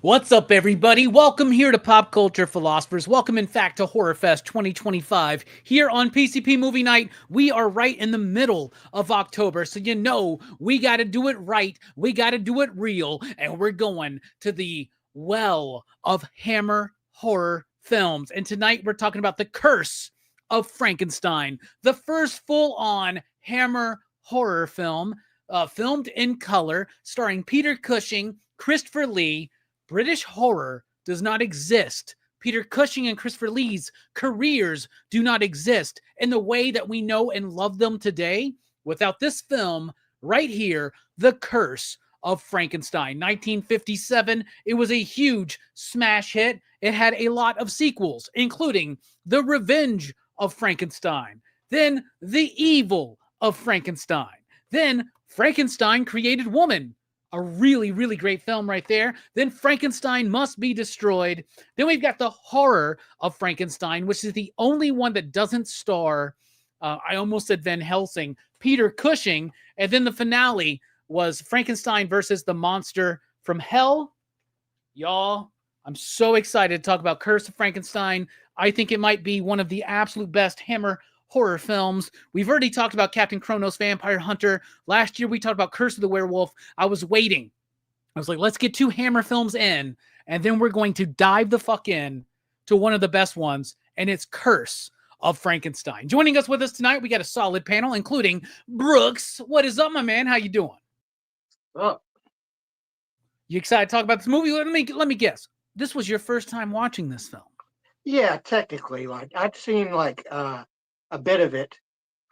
What's up, everybody? Welcome here to Pop Culture Philosophers. Welcome, in fact, to Horrorfest 2025. Here on PCP Movie Night, we are right in the middle of October, so you know we got to do it right. We got to do it real, and we're going to the well of Hammer horror films. And tonight, we're talking about The Curse of Frankenstein, the first full-on Hammer horror film, filmed in color, starring Peter Cushing, Christopher Lee. British horror does not exist. Peter Cushing and Christopher Lee's careers do not exist in the way that we know and love them today without this film right here, The Curse of Frankenstein. 1957, it was a huge smash hit. It had a lot of sequels, including The Revenge of Frankenstein, then The Evil of Frankenstein, then Frankenstein Created Woman. A really, really great film right there. Then Frankenstein Must Be Destroyed. Then we've got The Horror of Frankenstein, which is the only one that doesn't star, I almost said Van Helsing, Peter Cushing. And then the finale was Frankenstein versus the Monster from Hell. Y'all, I'm so excited to talk about Curse of Frankenstein. I think it might be one of the absolute best Hammer horror films. We've already talked about Captain Kronos, Vampire Hunter. Last year, we talked about Curse of the Werewolf. I was waiting. I was like, let's get 2 Hammer films in, and then we're going to dive the fuck in to one of the best ones, and it's Curse of Frankenstein. Joining us with us tonight, we got a solid panel, including Brooks. What is up, my man? How you doing? Oh. You excited to talk about this movie? Let me guess. This was your first time watching this film. Yeah, technically. Like, I'd seen a bit of it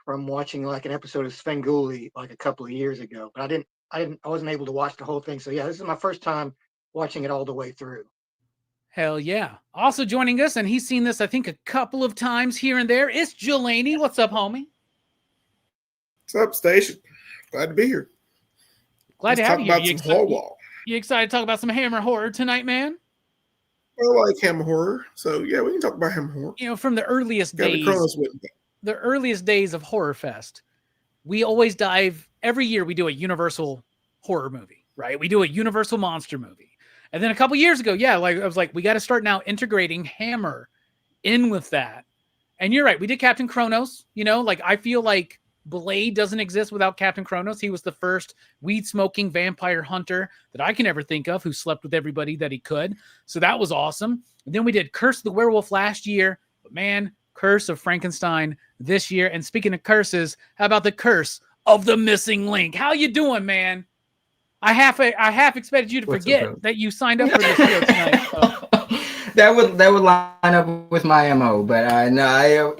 from watching like an episode of Svengoolie like a couple of years ago, but I wasn't able to watch the whole thing. So yeah, this is my first time watching it all the way through. Hell yeah. Also joining us, and he's seen this, I think, a couple of times here and there, it's Jelani. What's up, homie? What's up, Station? Glad to be here. Glad to have you. Talk about some horror. You excited to talk about some Hammer horror tonight, man? I like Hammer horror, so yeah, we can talk about Hammer horror. You know, from the earliest days of Horrorfest, we always dive, every year we do a Universal horror movie, right? We do a Universal monster movie. And then a couple years ago, I was like, we got to start now integrating Hammer in with that. And you're right, we did Captain Kronos, I feel like Blade doesn't exist without Captain Kronos. He was the first weed-smoking vampire hunter that I can ever think of who slept with everybody that he could. So that was awesome. And then we did Curse of the Werewolf last year. But man, Curse of Frankenstein this year. And speaking of curses, how about the Curse of the Missing Link? How you doing, man? I half expected you to forget that you signed up for this show tonight. So. That would line up with my MO, but no,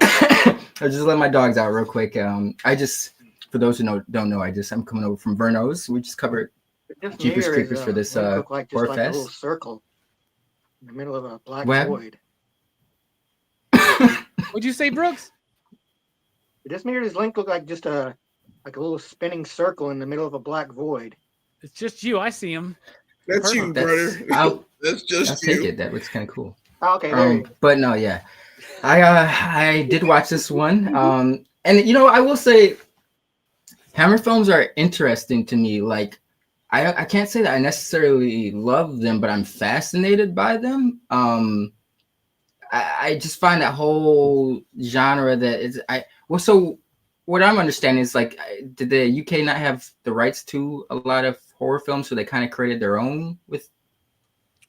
I'll just let my dogs out real quick. I just, for those who don't know, I'm coming over from Verno's. We just covered Jeepers Creepers for this Horrorfest. like a little circle in the middle of a black void. What'd you say, Brooks? This mirror's link look like just a little spinning circle in the middle of a black void. It's just you. I see him. That's you, brother. That's just you. I'll take it. That looks kind of cool. Oh, okay. But no, yeah. I did watch this one. And I will say Hammer films are interesting to me. Like I can't say that I necessarily love them, but I'm fascinated by them. I just find that whole genre so what I'm understanding is like, did the UK not have the rights to a lot of horror films, so they kind of created their own with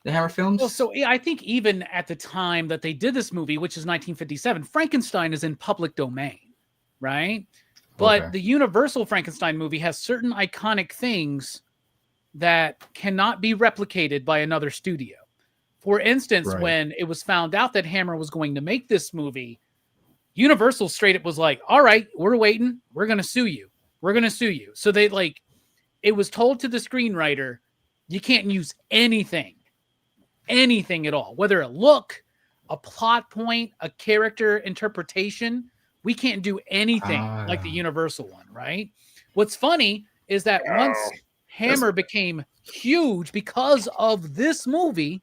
the Hammer films? Well, so I think even at the time that they did this movie, which is 1957, Frankenstein is in public domain, right? But the Universal Frankenstein movie has certain iconic things that cannot be replicated by another studio. For instance, when it was found out that Hammer was going to make this movie, Universal straight up was like, all right, we're waiting. We're going to sue you. We're going to sue you. So it was told to the screenwriter, you can't use anything at all, whether a look, a plot point, a character interpretation. We can't do anything like the Universal one, right? What's funny is that once Hammer became huge because of this movie,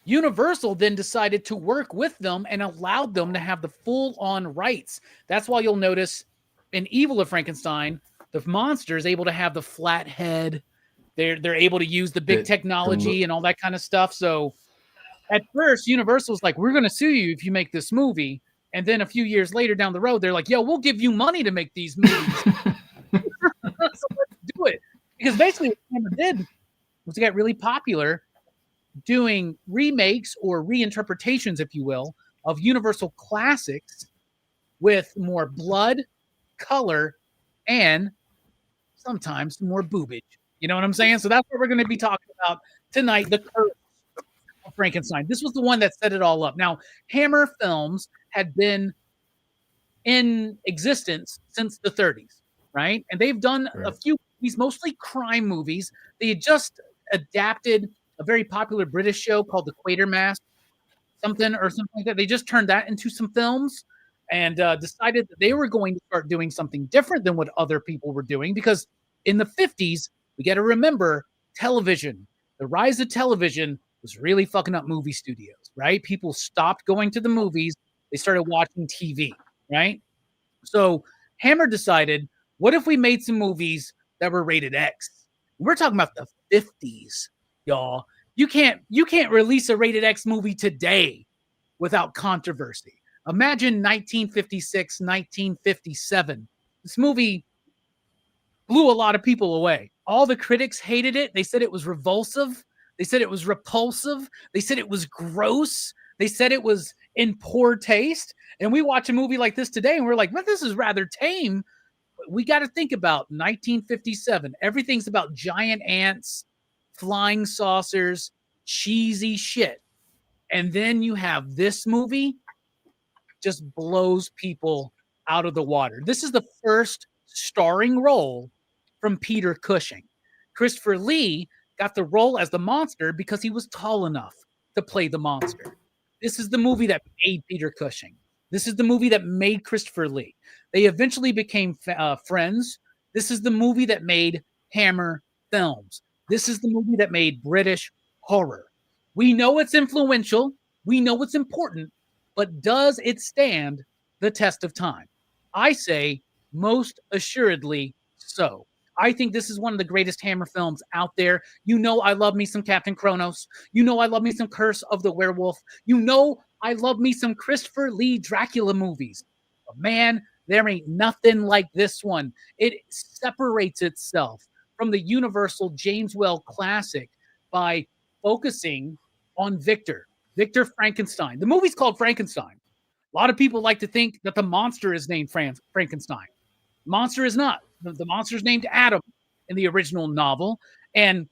Universal then decided to work with them and allowed them to have the full-on rights. That's why you'll notice in Evil of Frankenstein, the monster is able to have the flat head, They're able to use the big technology and all that kind of stuff. So at first, Universal's like, we're going to sue you if you make this movie. And then a few years later down the road, they're like, yo, we'll give you money to make these movies. So let's do it. Because basically what Hammer did was he got really popular doing remakes or reinterpretations, if you will, of Universal classics with more blood, color, and sometimes more boobage. You know what I'm saying? So that's what we're going to be talking about tonight, the Curse of Frankenstein. This was the one that set it all up. Now, Hammer Films had been in existence since the 30s, right? And they've done a few movies, mostly crime movies. They had just adapted a very popular British show called The Quatermass, something like that. They just turned that into some films and decided that they were going to start doing something different than what other people were doing, because in the 50s, we got to remember television. The rise of television was really fucking up movie studios, right? People stopped going to the movies. They started watching TV, right? So Hammer decided, what if we made some movies that were rated X? We're talking about the 50s, y'all. You can't release a rated X movie today without controversy. Imagine 1956, 1957. This movie blew a lot of people away. All the critics hated it. They said it was revulsive. They said it was repulsive. They said it was gross. They said it was in poor taste. And we watch a movie like this today and we're like, well, this is rather tame. But we got to think about 1957. Everything's about giant ants, flying saucers, cheesy shit. And then you have this movie just blows people out of the water. This is the first starring role from Peter Cushing. Christopher Lee got the role as the monster because he was tall enough to play the monster. This is the movie that made Peter Cushing. This is the movie that made Christopher Lee. They eventually became friends. This is the movie that made Hammer Films. This is the movie that made British horror. We know it's influential. We know it's important. But does it stand the test of time? I say most assuredly so. I think this is one of the greatest Hammer films out there. You know I love me some Captain Kronos. You know I love me some Curse of the Werewolf. You know I love me some Christopher Lee Dracula movies. But man, there ain't nothing like this one. It separates itself from the Universal James Whale classic by focusing on Victor Frankenstein. The movie's called Frankenstein. A lot of people like to think that the monster is named Frankenstein. Monster is not. The monster's named Adam in the original novel. And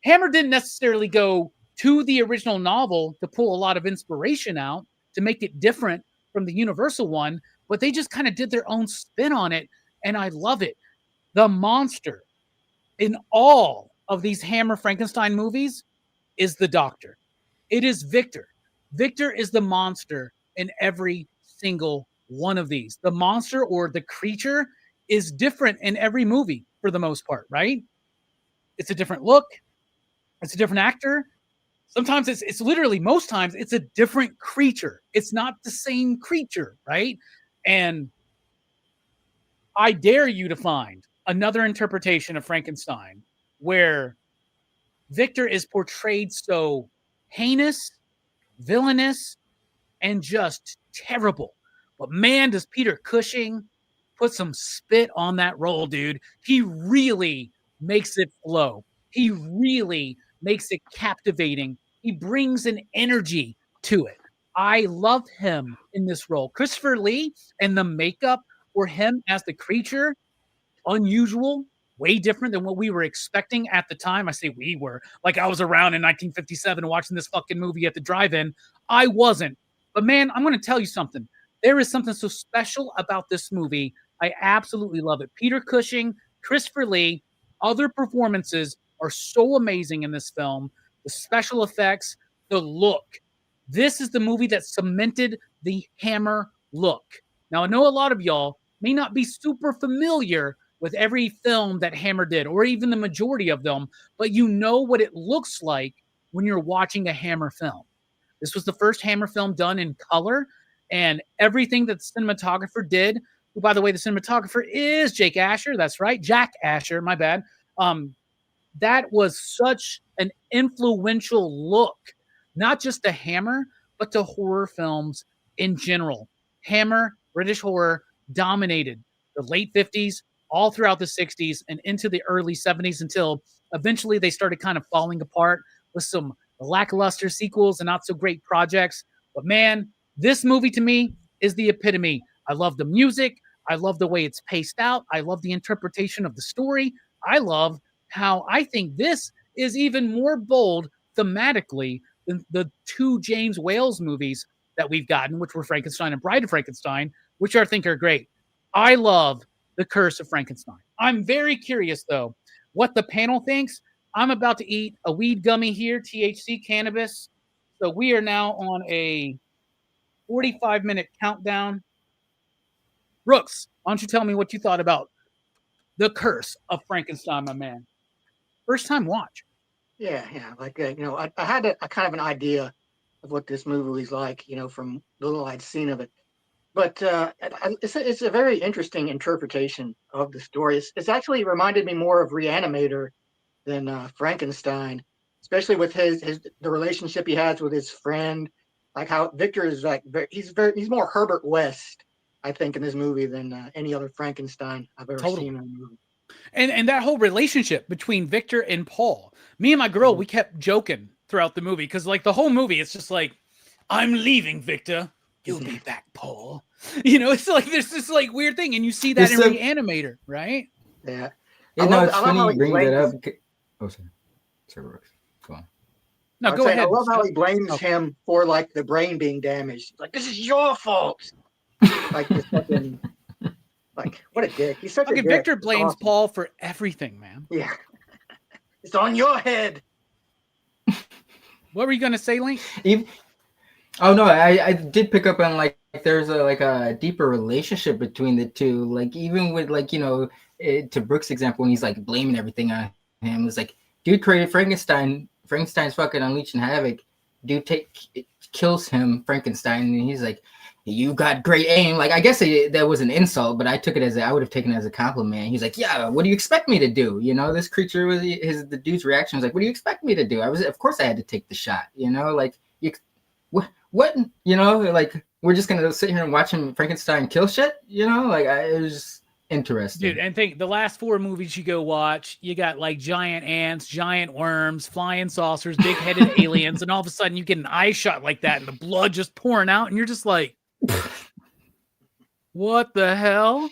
Hammer didn't necessarily go to the original novel to pull a lot of inspiration out to make it different from the Universal one, but they just kind of did their own spin on it, and I love it. The monster in all of these Hammer Frankenstein movies is the Doctor. It is Victor. Victor is the monster in every single one of these. The monster or the creature is different in every movie for the most part, right? It's a different look. It's a different actor. Sometimes it's literally, most times, it's a different creature. It's not the same creature, right? And I dare you to find another interpretation of Frankenstein where Victor is portrayed so heinous, villainous, and just terrible. But man, does Peter Cushing put some spit on that role, dude. He really makes it flow. He really makes it captivating. He brings an energy to it. I love him in this role. Christopher Lee and the makeup for him as the creature, unusual, way different than what we were expecting at the time. I say we were. Like I was around in 1957 watching this fucking movie at the drive-in. I wasn't. But man, I'm going to tell you something. There is something so special about this movie. I absolutely love it. Peter Cushing, Christopher Lee, other performances are so amazing in this film. The special effects, the look. This is the movie that cemented the Hammer look. Now, I know a lot of y'all may not be super familiar with every film that Hammer did, or even the majority of them, but you know what it looks like when you're watching a Hammer film. This was the first Hammer film done in color, and everything that the cinematographer did, who, by the way, the cinematographer is Jake Asher. That's right, Jack Asher, my bad. that was such an influential look, not just to Hammer, but to horror films in general. Hammer, British horror, dominated the late 50s, all throughout the 60s, and into the early 70s until eventually they started kind of falling apart with some lackluster sequels and not so great projects. But man, this movie to me is the epitome. I love the music. I love the way it's paced out. I love the interpretation of the story. I love how I think this is even more bold thematically than the two James Whales movies that we've gotten, which were Frankenstein and Bride of Frankenstein, which I think are great. I love The Curse of Frankenstein. I'm very curious, though, what the panel thinks. I'm about to eat a weed gummy here, THC cannabis. So we are now on a 45-minute countdown. Brooks, why don't you tell me what you thought about The Curse of Frankenstein, my man? First time watch. Yeah. Like, I had a kind of an idea of what this movie was like, from little I'd seen of it. But it's a very interesting interpretation of the story. It's actually reminded me more of Reanimator than Frankenstein, especially with the relationship he has with his friend. Like how Victor is like he's more Herbert West, I think, in this movie than any other Frankenstein I've ever seen in a movie. And that whole relationship between Victor and Paul, me and my girl, we kept joking throughout the movie because like the whole movie, it's just like, I'm leaving, Victor. You'll be back, Paul. It's like there's this like weird thing, and you see that in Reanimator, right? Yeah. It's funny you bring that up. Oh, sorry, Brooks. Go on. No, go ahead. I love how he blames him for like the brain being damaged. Like, this is your fault. Like this fucking, like, what a dick. He's such a dick. Victor blames Paul for everything, man. Yeah. It's on your head. What were you gonna say, Link? Oh no, I did pick up on like there's a deeper relationship between the two. Like even with like to Brooks' example, when he's like blaming everything on him, it's like dude created Frankenstein. Frankenstein's fucking unleashing havoc. Dude kills him, Frankenstein, and he's like, "You got great aim." Like I guess that was an insult, but I took it I would have taken it as a compliment. He's like, "Yeah, what do you expect me to do?" This creature was the dude's reaction was like, "What do you expect me to do?" Of course I had to take the shot. Like what? Like we're just gonna sit here and watch him Frankenstein kill shit. It was interesting. Dude, and think the last 4 movies you go watch, you got like giant ants, giant worms, flying saucers, big-headed aliens, and all of a sudden you get an eye shot like that and the blood just pouring out, and you're just like, what the hell?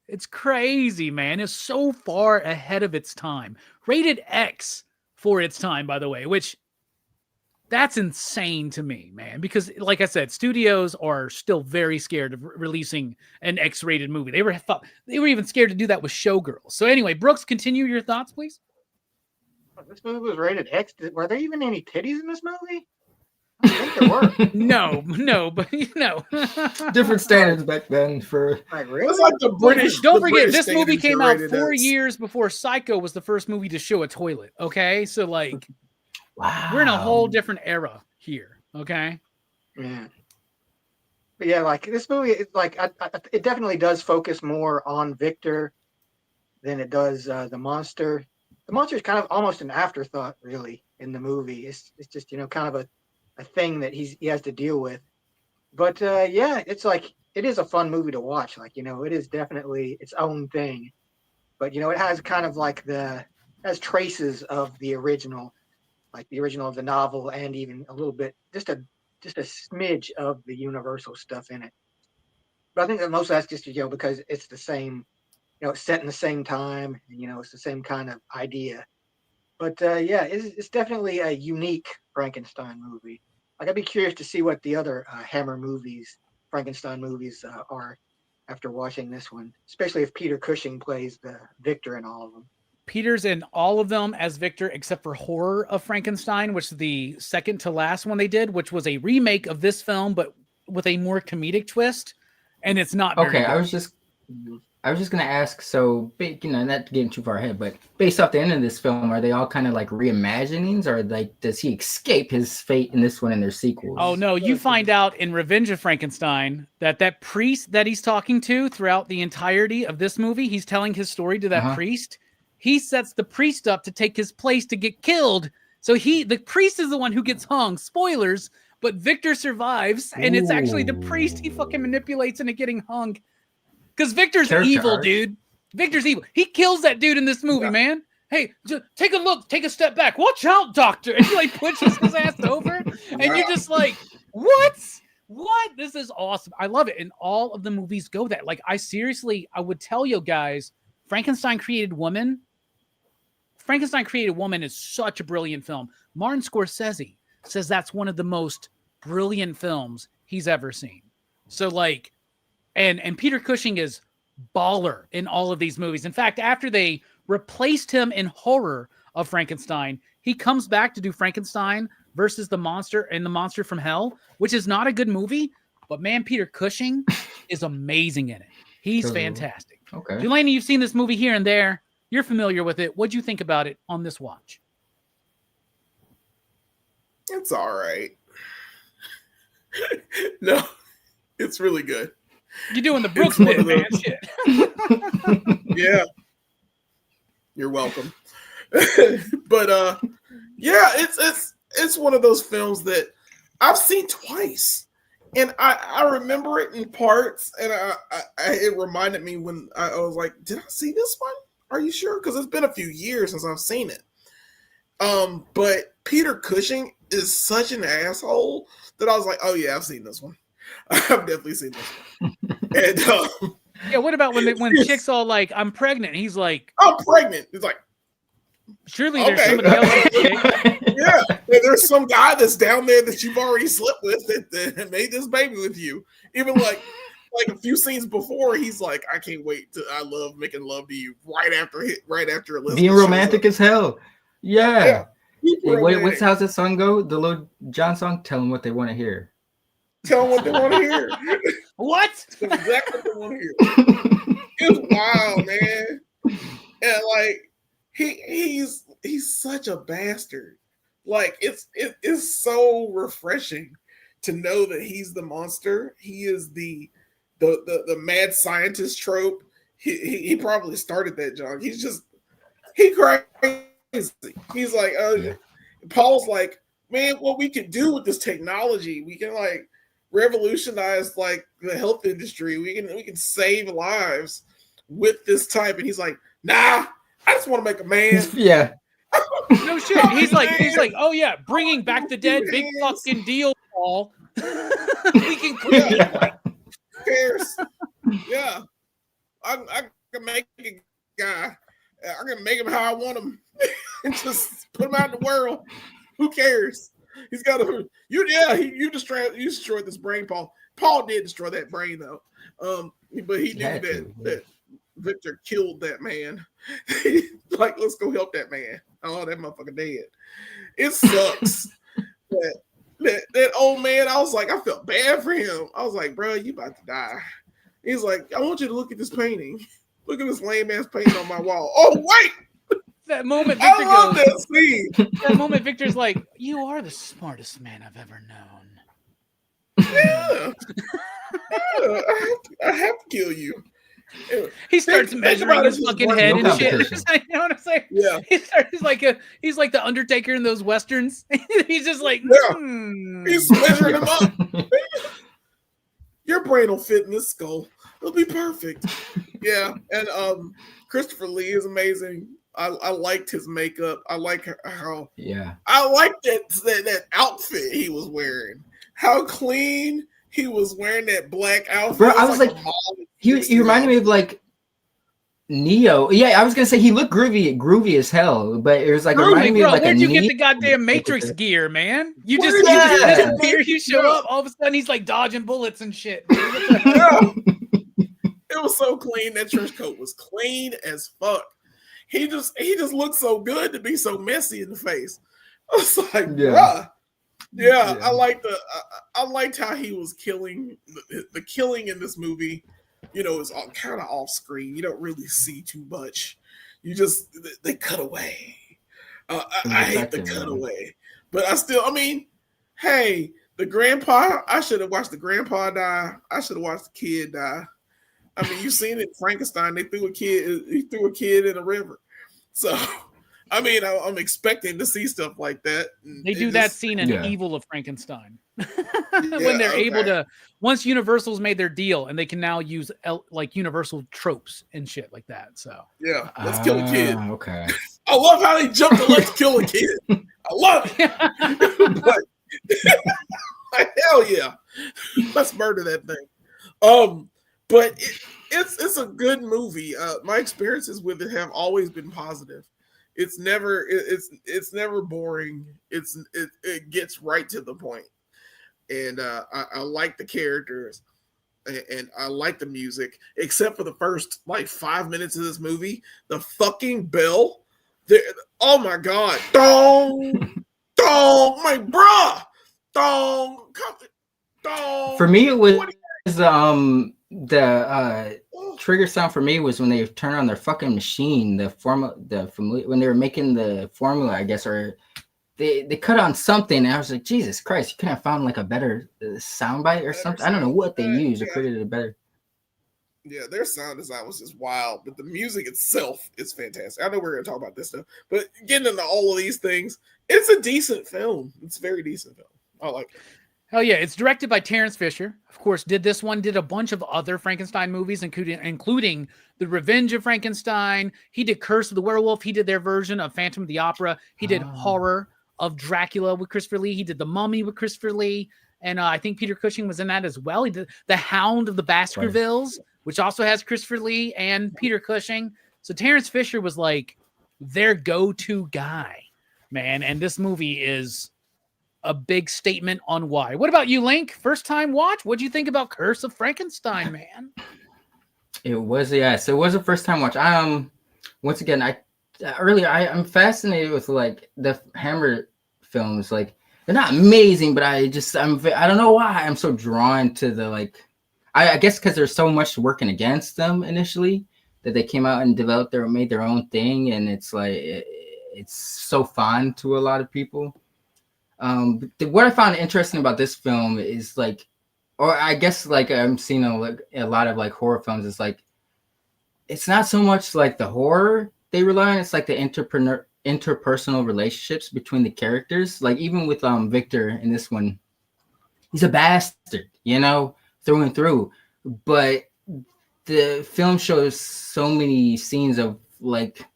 It's crazy, man. It's so far ahead of its time. Rated X for its time, by the way, which that's insane to me, man, because like I said, studios are still very scared of releasing an X-rated movie. They were even scared to do that with Showgirls. So anyway, Brooks, continue your thoughts, please. This movie was rated X. Were there even any titties in this movie? I think there were. No, but different standards back then for like, really? It's like the British. Don't the forget, British this movie came out rated 4 X. years before Psycho was the first movie to show a toilet. Okay, so like, wow, we're in a whole different era here. Okay. Yeah. But yeah, like this movie, it's like it definitely does focus more on Victor than it does the monster. The monster is kind of almost an afterthought, really, in the movie. It's just kind of a thing that he has to deal with. But yeah, it's like it is a fun movie to watch. Like it is definitely its own thing. But it has kind of like has traces of the original, like the original of the novel, and even a little bit, just a smidge of the Universal stuff in it. But I think that most of that's just because it's the same, it's set in the same time, and it's the same kind of idea. But yeah, it's definitely a unique Frankenstein movie. Like I'd be curious to see what the other Hammer movies, Frankenstein movies, are after watching this one, especially if Peter Cushing plays the Victor in all of them. Peter's in all of them as Victor, except for Horror of Frankenstein, which is the second to last one they did, which was a remake of this film, but with a more comedic twist. And it's not very okay. good. I was just gonna ask. So, not getting too far ahead, but based off the end of this film, are they all kind of like reimaginings, or like does he escape his fate in this one and their sequels? Oh no! You find out in Revenge of Frankenstein that priest that he's talking to throughout the entirety of this movie, he's telling his story to that priest. he sets the priest up to take his place to get killed. So the priest is the one who gets hung. Spoilers, but Victor survives, and it's actually the priest he fucking manipulates into getting hung. Because Victor's evil, dude. Victor's evil. He kills that dude in this movie, man. Hey, just take a look, take a step back. Watch out, doctor. And he like pushes his ass over, and you're just like, what? What? This is awesome. I love it. And all of the movies go that. Like, I would tell you guys, Frankenstein Created Woman is such a brilliant film. Martin Scorsese says that's one of the most brilliant films he's ever seen. So like, and Peter Cushing is baller in all of these movies. In fact, after they replaced him in Horror of Frankenstein, he comes back to do Frankenstein versus the Monster and the Monster from Hell, which is not a good movie, but man, Peter Cushing is amazing in it. He's fantastic. Okay. Delaney, you've seen this movie here and there. You're familiar with it. What'd you think about it on this watch? It's all right. No, it's really good. You're doing the Brooks bit, man. Shit. Yeah. You're welcome. But yeah, it's one of those films that I've seen twice. And I remember it in parts, and it reminded me when I was like, did I see this one? Are you sure? Because it's been a few years since I've seen it. But Peter Cushing is such an asshole that I was like, oh yeah, I've seen this one. I've definitely seen this one. And yeah, what about when chicks all like, I'm pregnant? And he's like, I'm pregnant. It's like, surely there's somebody else. Yeah, there's some guy that's down there that you've already slept with that made this baby with you. Even like a few scenes before, he's like, I can't wait I love making love to you right after Elizabeth being romantic as hell. Yeah. Wait, what's how's that song go? The Lil Jon song? Tell them what they want to hear. Tell them what they want to hear. What? That's exactly what they want to hear. It's wild, man. And like he's such a bastard. Like it's so refreshing to know that he's the monster. He is the mad scientist trope. He probably started that, John. He crazy. He's like, Paul's like, man, what we can do with this technology, we can like revolutionize like the health industry. We can save lives with this type. And he's like, nah, I just want to make a man. Yeah. No shit. He's like, oh yeah, bringing back the dead, big fucking deal, Paul. We can clear it. Who cares? Yeah. I can make a guy. I can make him how I want him and just put him out in the world. Who cares? He's got to. You destroyed this brain, Paul. Paul did destroy that brain though. But he knew that Victor killed that man. Like, let's go help that man. Oh, that motherfucker dead. It sucks. that old man. I was like, I felt bad for him. I was like, bro, you about to die. He's like, I want you to look at this painting. Look at this lame ass painting on my wall. Oh wait. That moment Victor goes, that scene. That moment Victor's like, you are the smartest man I've ever known. Yeah. I have to kill you. He starts measuring his fucking head and shit. You know what I'm saying? Yeah. He's like the Undertaker in those westerns. He's just like, He's measuring him up. Your brain will fit in this skull. It'll be perfect. Yeah. And Christopher Lee is amazing. I liked his makeup. I like how I liked that outfit he was wearing. How clean he was wearing that black outfit. Bro, I was like he reminded me of like Neo. Yeah, I was gonna say he looked groovy as hell, but it was like reminding me of like where'd you get the goddamn Matrix gear, man? You just disappear, you show up, all of a sudden he's like dodging bullets and shit. It was so clean. That trench coat was clean as fuck. He just looked so good to be so messy in the face. I was like, bruh. Yeah, I liked how he was killing. The killing in this movie, is all kind of off screen. You don't really see too much. They cut away. I hate the cutaway, but hey, the grandpa. I should have watched the grandpa die. I should have watched the kid die. I mean, you've seen it in Frankenstein. He threw a kid in a river. So, I mean, I'm expecting to see stuff like that. They do that scene in Evil of Frankenstein when they're able to, once Universal's made their deal and they can now use like Universal tropes and shit like that. So yeah, let's kill a kid. Okay. I love how they jumped to let's kill a kid. I love it. But, hell yeah, let's murder that thing. But it's a good movie. My experiences with it have always been positive. It's never boring. It gets right to the point, and I like the characters, and I like the music, except for the first like 5 minutes of this movie. The fucking bell, oh my god, dong, dong, my bruh, dong, dong. For me, it was the trigger sound for me was when they turn on their fucking machine, when they were making the formula, I guess, or they cut on something, and I was like, Jesus Christ, you couldn't have found like a better soundbite or something. I don't know what they used or created a better. Yeah, their sound design was just wild, but the music itself is fantastic. I know we're gonna talk about this stuff, but getting into all of these things, it's a decent film. It's a very decent film. I like it. Hell yeah, it's directed by Terrence Fisher. Of course, did a bunch of other Frankenstein movies, including The Revenge of Frankenstein. He did Curse of the Werewolf. He did their version of Phantom of the Opera. He did Horror of Dracula with Christopher Lee. He did The Mummy with Christopher Lee. And I think Peter Cushing was in that as well. He did The Hound of the Baskervilles, which also has Christopher Lee and Peter Cushing. So Terrence Fisher was like their go-to guy, man. And this movie is a big statement on why. What about you, Link? First time watch? What'd you think about Curse of Frankenstein, man? It was, yes. It was a first time watch. Once again, I'm fascinated with like the Hammer films. Like they're not amazing, but I don't know why I'm so drawn to the like. I guess because there's so much working against them initially that they came out and made their own thing, and it's like it's so fun to a lot of people. What I found interesting about this film is like, or I guess like I'm seeing a lot of like horror films. It's like, it's not so much like the horror they rely on. It's like the interpersonal relationships between the characters. Like even with Victor in this one, he's a bastard, through and through. But the film shows so many scenes of like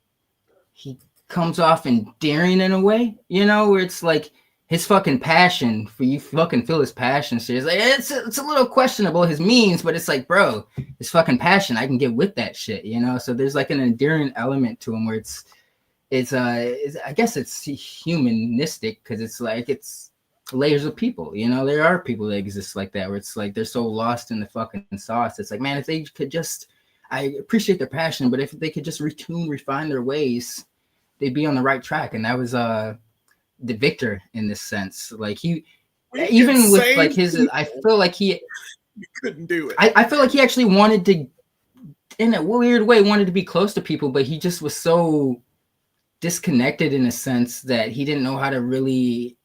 he comes off endearing in a way, where it's like his fucking passion for you fucking feel his passion. So it's like it's a little questionable his means, but it's like, bro, his fucking passion, I can get with that shit, So there's like an endearing element to him where it's I guess it's humanistic because it's like it's layers of people, there are people that exist like that where it's like they're so lost in the fucking sauce. It's like, man, if they could just, I appreciate their passion, but if they could just refine their ways, they'd be on the right track. And that was the Victor in this sense. Like even with like his, I feel like he couldn't do it. I feel like he actually wanted to, in a weird way, wanted to be close to people, but he just was so disconnected in a sense that he didn't know how to really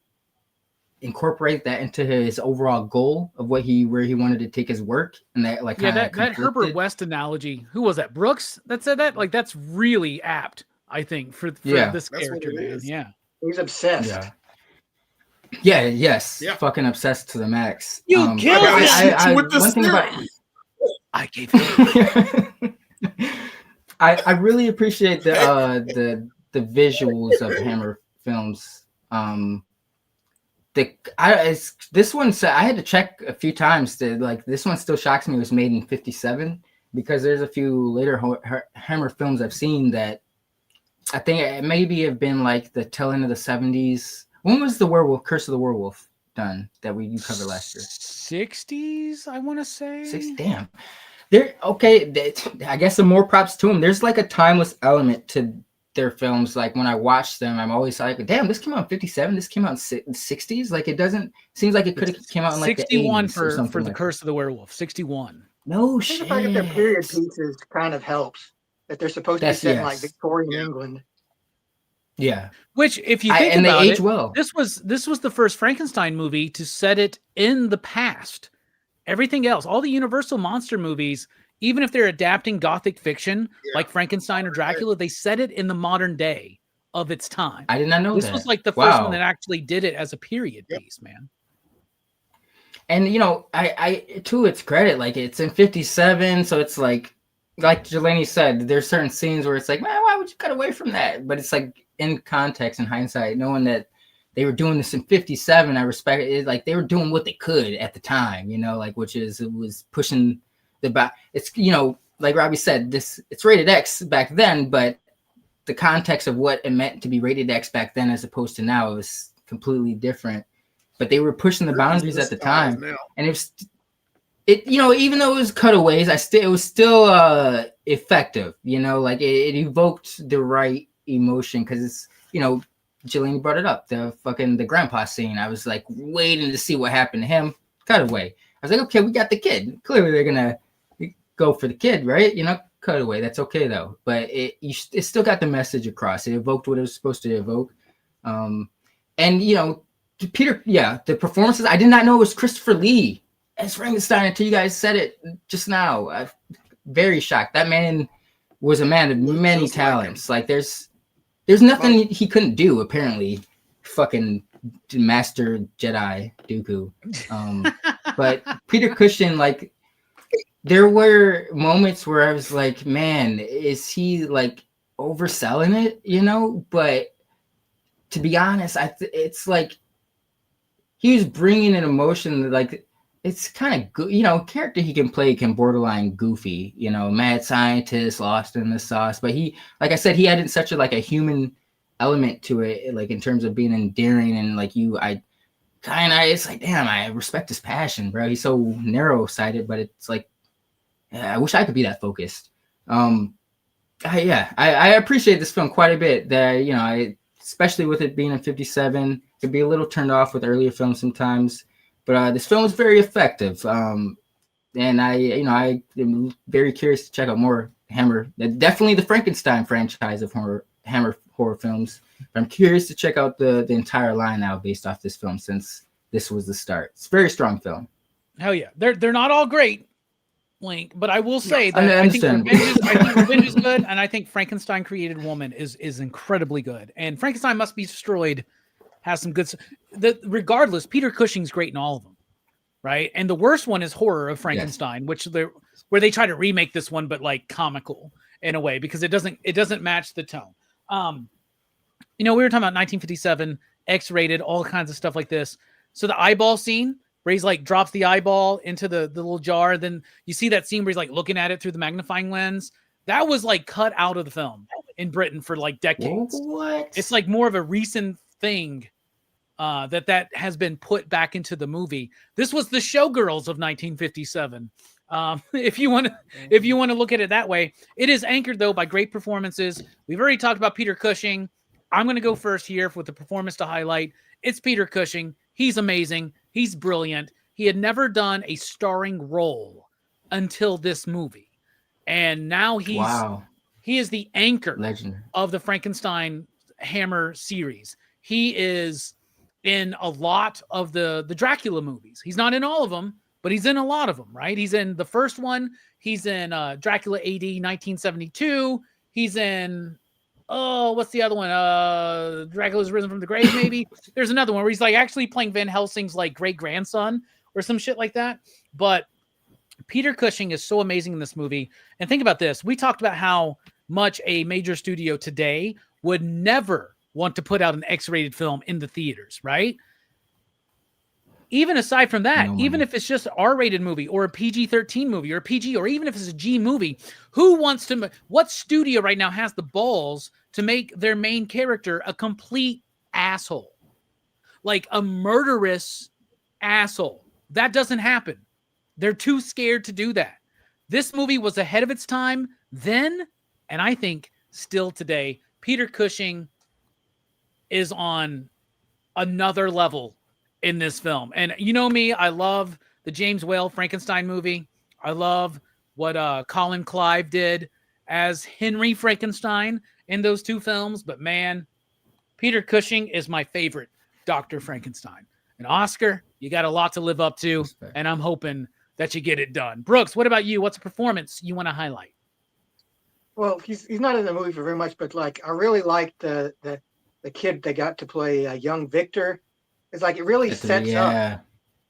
incorporate that into his overall goal of where he wanted to take his work. And that like that Herbert West analogy, who was that, Brooks that said that? Like that's really apt, I think, for this character, man. Yeah, he's obsessed. Yes, fucking obsessed to the max. You killed him with the one thing about I gave you I really appreciate the visuals of Hammer films. This one, I had to check a few times to like, this one still shocks me. It was made in 1957 because there's a few later Hammer films I've seen that I think it maybe have been like the tail end of the 70s. When was the Curse of the Werewolf done that you covered last year? 60s, I want to say. Damn. I guess the more props to them. There's like a timeless element to their films. Like when I watch them, I'm always like, damn, this came out in 57, this came out in the 60s. Like it seems like it could have came out in like 61 the 80s for the Curse of the Werewolf. 61. No shit. shit. I think the fact that they're period pieces kind of helps. That they're supposed to be set in like Victorian England. Yeah. Which, if you think about they it, age well. This was the first Frankenstein movie to set it in the past. Everything else, all the Universal monster movies, even if they're adapting Gothic fiction Yeah. like Frankenstein or Dracula, they set it in the modern day of its time. I did not know This that. was like the first one Wow. that actually did it as a period piece, man. And you know, I to its credit, like it's in 57, so it's like Jelani said, there's certain scenes where it's like, man, why would you cut away from that? But it's like in context and hindsight, knowing that they were doing this in 57, I respect it. Like they were doing what they could at the time, you know, like which is it was pushing the back. It's, you know, like Robbie said, it's rated X back then, but the context of what it meant to be rated X back then as opposed to now was completely different. But they were pushing the boundaries at the time, and it you know, even though it was cutaways, it was still effective. You know, like it evoked the right emotion because it's, you know, Jillian brought it up, the grandpa scene. I was like waiting to see what happened to him. Cutaway. I was like, okay, we got the kid. Clearly, they're gonna go for the kid, right? You know, cutaway. That's okay though. But it still got the message across. It evoked what it was supposed to evoke. And you know, Peter, the performances. I did not know it was Christopher Lee as Frankenstein until you guys said it just now. I'm very shocked. That man was a man of many talents. Like there's nothing he couldn't do. Apparently, fucking Master Jedi Dooku. But Peter Cushing, like, there were moments where I was like, man, is he like overselling it? You know, but to be honest, it's like he was bringing an emotion that, like, it's kind of good, you know, character he can play can borderline goofy, you know, mad scientist lost in the sauce. But he, like I said, he added such a human element to it, like in terms of being endearing and like it's like, damn, I respect his passion, bro. He's so narrow sighted, but it's like, yeah, I wish I could be that focused. I appreciate this film quite a bit. That, you know, especially with it being in 57, could be a little turned off with earlier films sometimes, but this film is very effective. And I am very curious to check out more Hammer. Definitely the Frankenstein franchise of Hammer horror films. But I'm curious to check out the entire line now based off this film, since this was the start. It's a very strong film. Hell yeah, they're not all great, Link, but I will say that I think Revenge is good, and I think Frankenstein Created Woman is incredibly good. And Frankenstein Must Be Destroyed has some good. Regardless, Peter Cushing's great in all of them, right? And the worst one is Horror of Frankenstein, yes, where they try to remake this one, but like comical in a way because it doesn't match the tone. You know, we were talking about 1957, X-rated, all kinds of stuff like this. So the eyeball scene, where he's like drops the eyeball into the little jar. Then you see that scene where he's like looking at it through the magnifying lens. That was like cut out of the film in Britain for like decades. What? It's like more of a recent thing that has been put back into the movie. This was the Showgirls of 1957. If you want to look at it that way, it is anchored though by great performances. We've already talked about Peter Cushing. I'm going to go first here with the performance to highlight. It's Peter Cushing. He's amazing. He's brilliant. He had never done a starring role until this movie. And now he is the anchor of the Frankenstein Hammer series. He is in a lot of the Dracula movies. He's not in all of them, but he's in a lot of them, right? He's in the first one. He's in Dracula AD 1972. He's in, what's the other one? Dracula's Risen from the Grave, maybe. There's another one where he's like actually playing Van Helsing's like great grandson or some shit like that. But Peter Cushing is so amazing in this movie. And think about this. We talked about how much a major studio today would never want to put out an X-rated film in the theaters, right? Even aside from that, even if it's just an R-rated movie or a PG-13 movie or a PG, or even if it's a G movie, what studio right now has the balls to make their main character a complete asshole? Like a murderous asshole. That doesn't happen. They're too scared to do that. This movie was ahead of its time then, and I think still today. Peter Cushing is on another level in this film. And you know me, I love the James Whale Frankenstein movie. I love what Colin Clive did as Henry Frankenstein in those two films. But man, Peter Cushing is my favorite Dr. Frankenstein. And Oscar, you got a lot to live up to. And I'm hoping that you get it done. Brooks, what about you? What's a performance you want to highlight? Well, he's not in the movie for very much, but like I really liked the kid that got to play young Victor. It's like it really sets up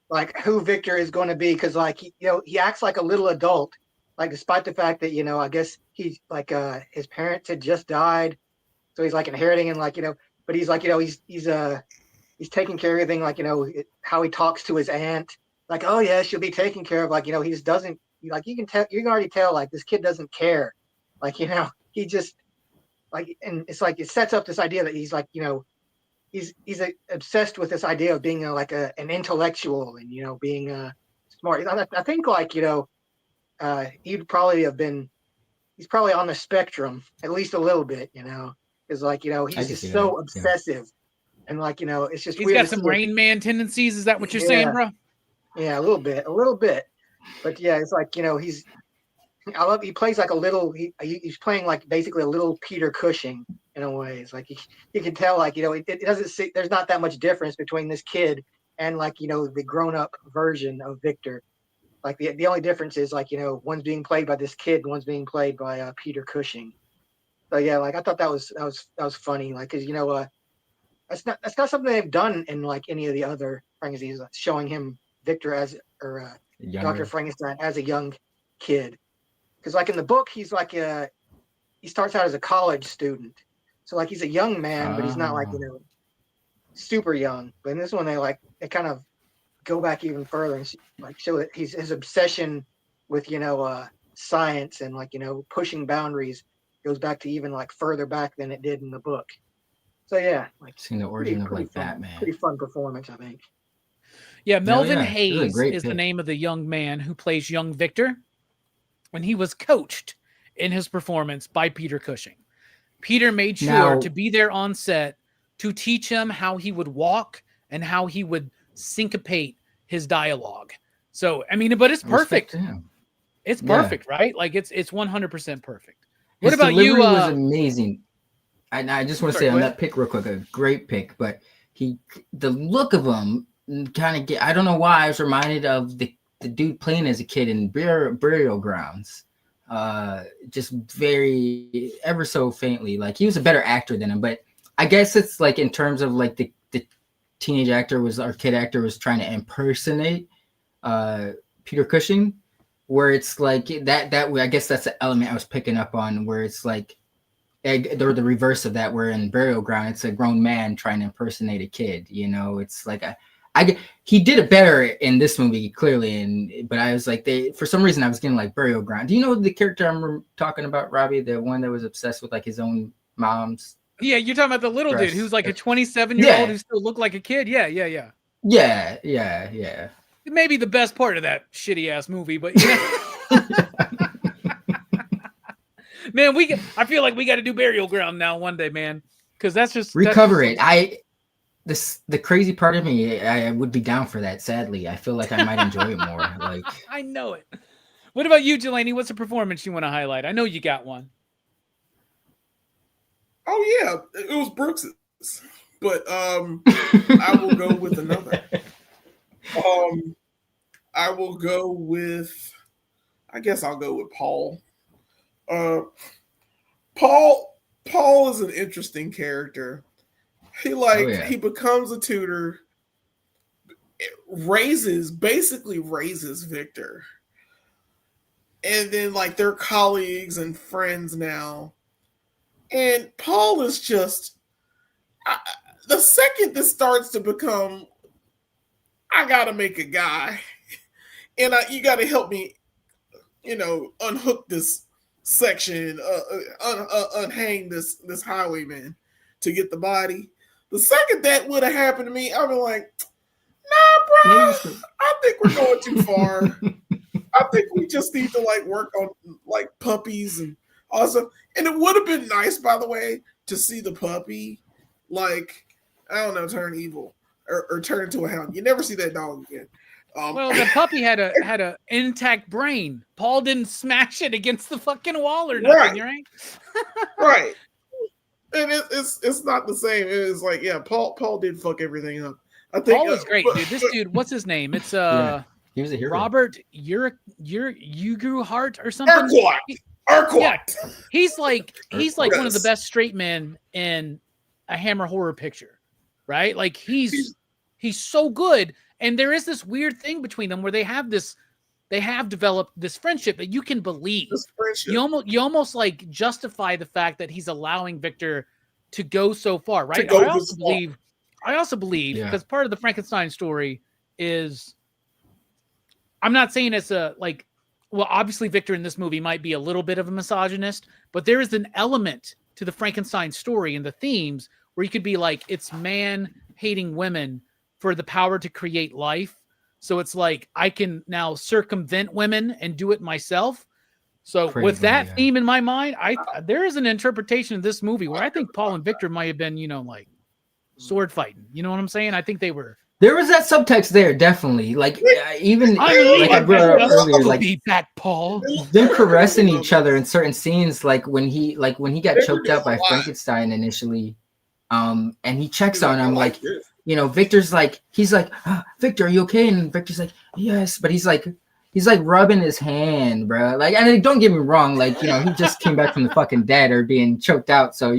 like who Victor is going to be, because like he acts like a little adult, like despite the fact that I guess he's like his parents had just died, so he's like inheriting, and like but he's like he's taking care of everything, like how he talks to his aunt, like, oh yeah, she'll be taken care of, like he just doesn't, like you can already tell like this kid doesn't care, like he just like, and it's like it sets up this idea that he's like he's obsessed with this idea of being like an intellectual and being smart. I think like he'd probably have been, he's probably on the spectrum at least a little bit, because like he's just so obsessive, and like it's just he's weird got some Rain Man tendencies. Is that what you're saying, bro? Yeah, a little bit, but yeah, it's like he plays like a little, he's playing like basically a little Peter Cushing in a way. It's like you can tell like it doesn't see, there's not that much difference between this kid and like the grown-up version of Victor. Like the only difference is like one's being played by this kid and one's being played by Peter Cushing. So yeah, like I thought that was funny, like, because that's not something they've done in like any of the other Frankensteins, showing him Victor as Dr. Frankenstein as a young kid. Because like in the book, he's like he starts out as a college student, so like he's a young man, but he's not like super young. But in this one, they kind of go back even further and like show that his obsession with science and like pushing boundaries goes back to even like further back than it did in the book. So yeah, like seeing the origin of like fun, Batman. Pretty fun performance, I think. Yeah, Melvin Hayes is the name of the young man who plays young Victor. And he was coached in his performance by Peter Cushing. Peter made sure to be there on set to teach him how he would walk and how he would syncopate his dialogue. So, I mean, but it's perfect. It's perfect, right? Like it's 100% perfect. What about you? Was amazing. I just want to say on that pick real quick, a great pick, but the look of him kind of I don't know why I was reminded of the dude playing as a kid in Burial Grounds, just very ever so faintly. Like he was a better actor than him, but I guess it's like in terms of like the teenage actor or kid actor was trying to impersonate Peter Cushing, where it's like that I guess that's the element I was picking up on, where it's like or the reverse of that, where in Burial Ground it's a grown man trying to impersonate a kid. It's like he did it better in this movie, clearly, but I was like, for some reason I was getting like Burial Ground. Do you know the character I'm talking about, Robbie? The one that was obsessed with like his own mom's. Yeah, you're talking about the little dude who's like a 27-year-old who still looked like a kid. Yeah. Maybe the best part of that shitty ass movie, but man, I feel like we got to do Burial Ground now one day, man, because that's just recover it. The crazy part of me, I would be down for that. Sadly, I feel like I might enjoy it more. Like I know it. What about you, Delaney? What's a performance you want to highlight? I know you got one. Oh yeah, it was Brooks's, but I will go with another. I will go with. I guess I'll go with Paul. Paul is an interesting character. He becomes a tutor, basically raises Victor. And then like they're colleagues and friends now. And Paul is just, the second this starts to become, I gotta make a guy. And you gotta help me, unhook this section, unhang this highwayman to get the body. The second that would have happened to me, I'd be like, nah, bro, I think we're going too far. I think we just need to like work on like puppies and awesome. And it would have been nice, by the way, to see the puppy, like, I don't know, turn evil or turn into a hound. You never see that dog again. Well, the puppy had a intact brain. Paul didn't smash it against the fucking wall or nothing, right? Right. And it's not the same. It's like, yeah, Paul did fuck everything up. I think Paul is great, dude. This dude, what's his name? It's He was a hero. Robert, you grew heart or something. Urquhart. Yeah, he's like one of the best straight men in a Hammer horror picture, right? Like he's so good, and there is this weird thing between them where they have developed this friendship that you can believe. This friendship. You almost like justify the fact that he's allowing Victor to go so far, right? I also believe because part of the Frankenstein story is, I'm not saying it's obviously Victor in this movie might be a little bit of a misogynist, but there is an element to the Frankenstein story and the themes where you could be like, it's man hating women for the power to create life. So it's like, I can now circumvent women and do it myself. So with that theme in my mind, there is an interpretation of this movie where I think Paul and Victor might have been, like sword fighting. You know what I'm saying? I think they were. There was that subtext there, definitely. Like even I brought up earlier, like be back, Paul. Them caressing each other in certain scenes, like when he got choked out by Frankenstein initially, and he checks on him, like Victor's like, he's like, Victor, are you okay? And Victor's like, yes, but he's like rubbing his hand, bro. Like, and don't get me wrong, like he just came back from the fucking dead or being choked out, so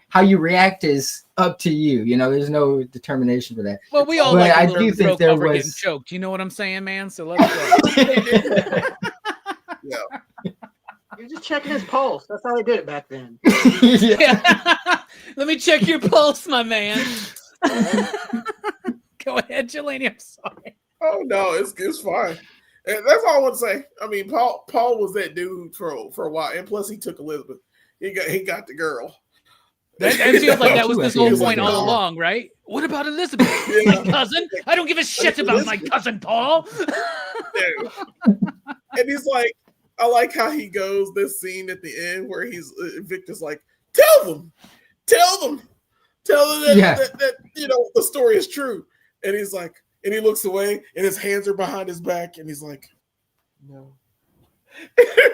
how you react is up to you. There's no determination for that. Well, we all but like I do think there was getting choked. You know what I'm saying, man? So let's go. Yeah. You're just checking his pulse. That's how they did it back then. Yeah. Let me check your pulse, my man. Go ahead, Jelani. I'm sorry. Oh no, it's fine. And that's all I want to say. I mean, Paul was that dude for a while, and plus he took Elizabeth. He got the girl. That feels like that was this whole point all along, right? What about Elizabeth? My cousin? I don't give a shit about my cousin, Paul. And he's like, I like how he goes this scene at the end where Victor's like, tell them that the story is true. And he's like, and he looks away and his hands are behind his back and he's like, no. You gotta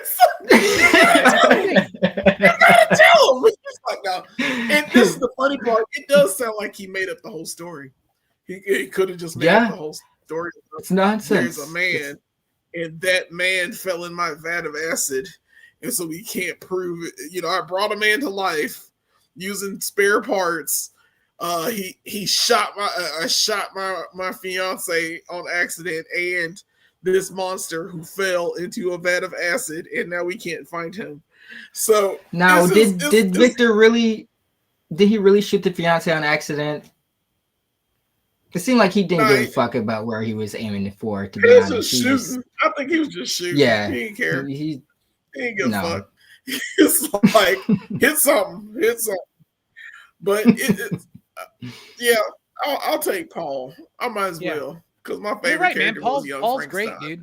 tell him. It's like, no. And this is the funny part. It does sound like he made up the whole story. He could have just made up the whole story. It's nonsense. There's a man, and that man fell in my vat of acid, and so we can't prove it. I brought a man to life using spare parts. He shot my fiance on accident, and this monster who fell into a vat of acid, and now we can't find him. So now, did Victor really? Did he really shoot the fiance on accident? It seemed like he didn't give a fuck about where he was aiming it for. To be honest, I think he was just shooting. Yeah, he didn't care. He didn't give a fuck. It's like hit something. But I'll take Paul. I might as well. Because my favorite character was young Paul's Frankenstein. great,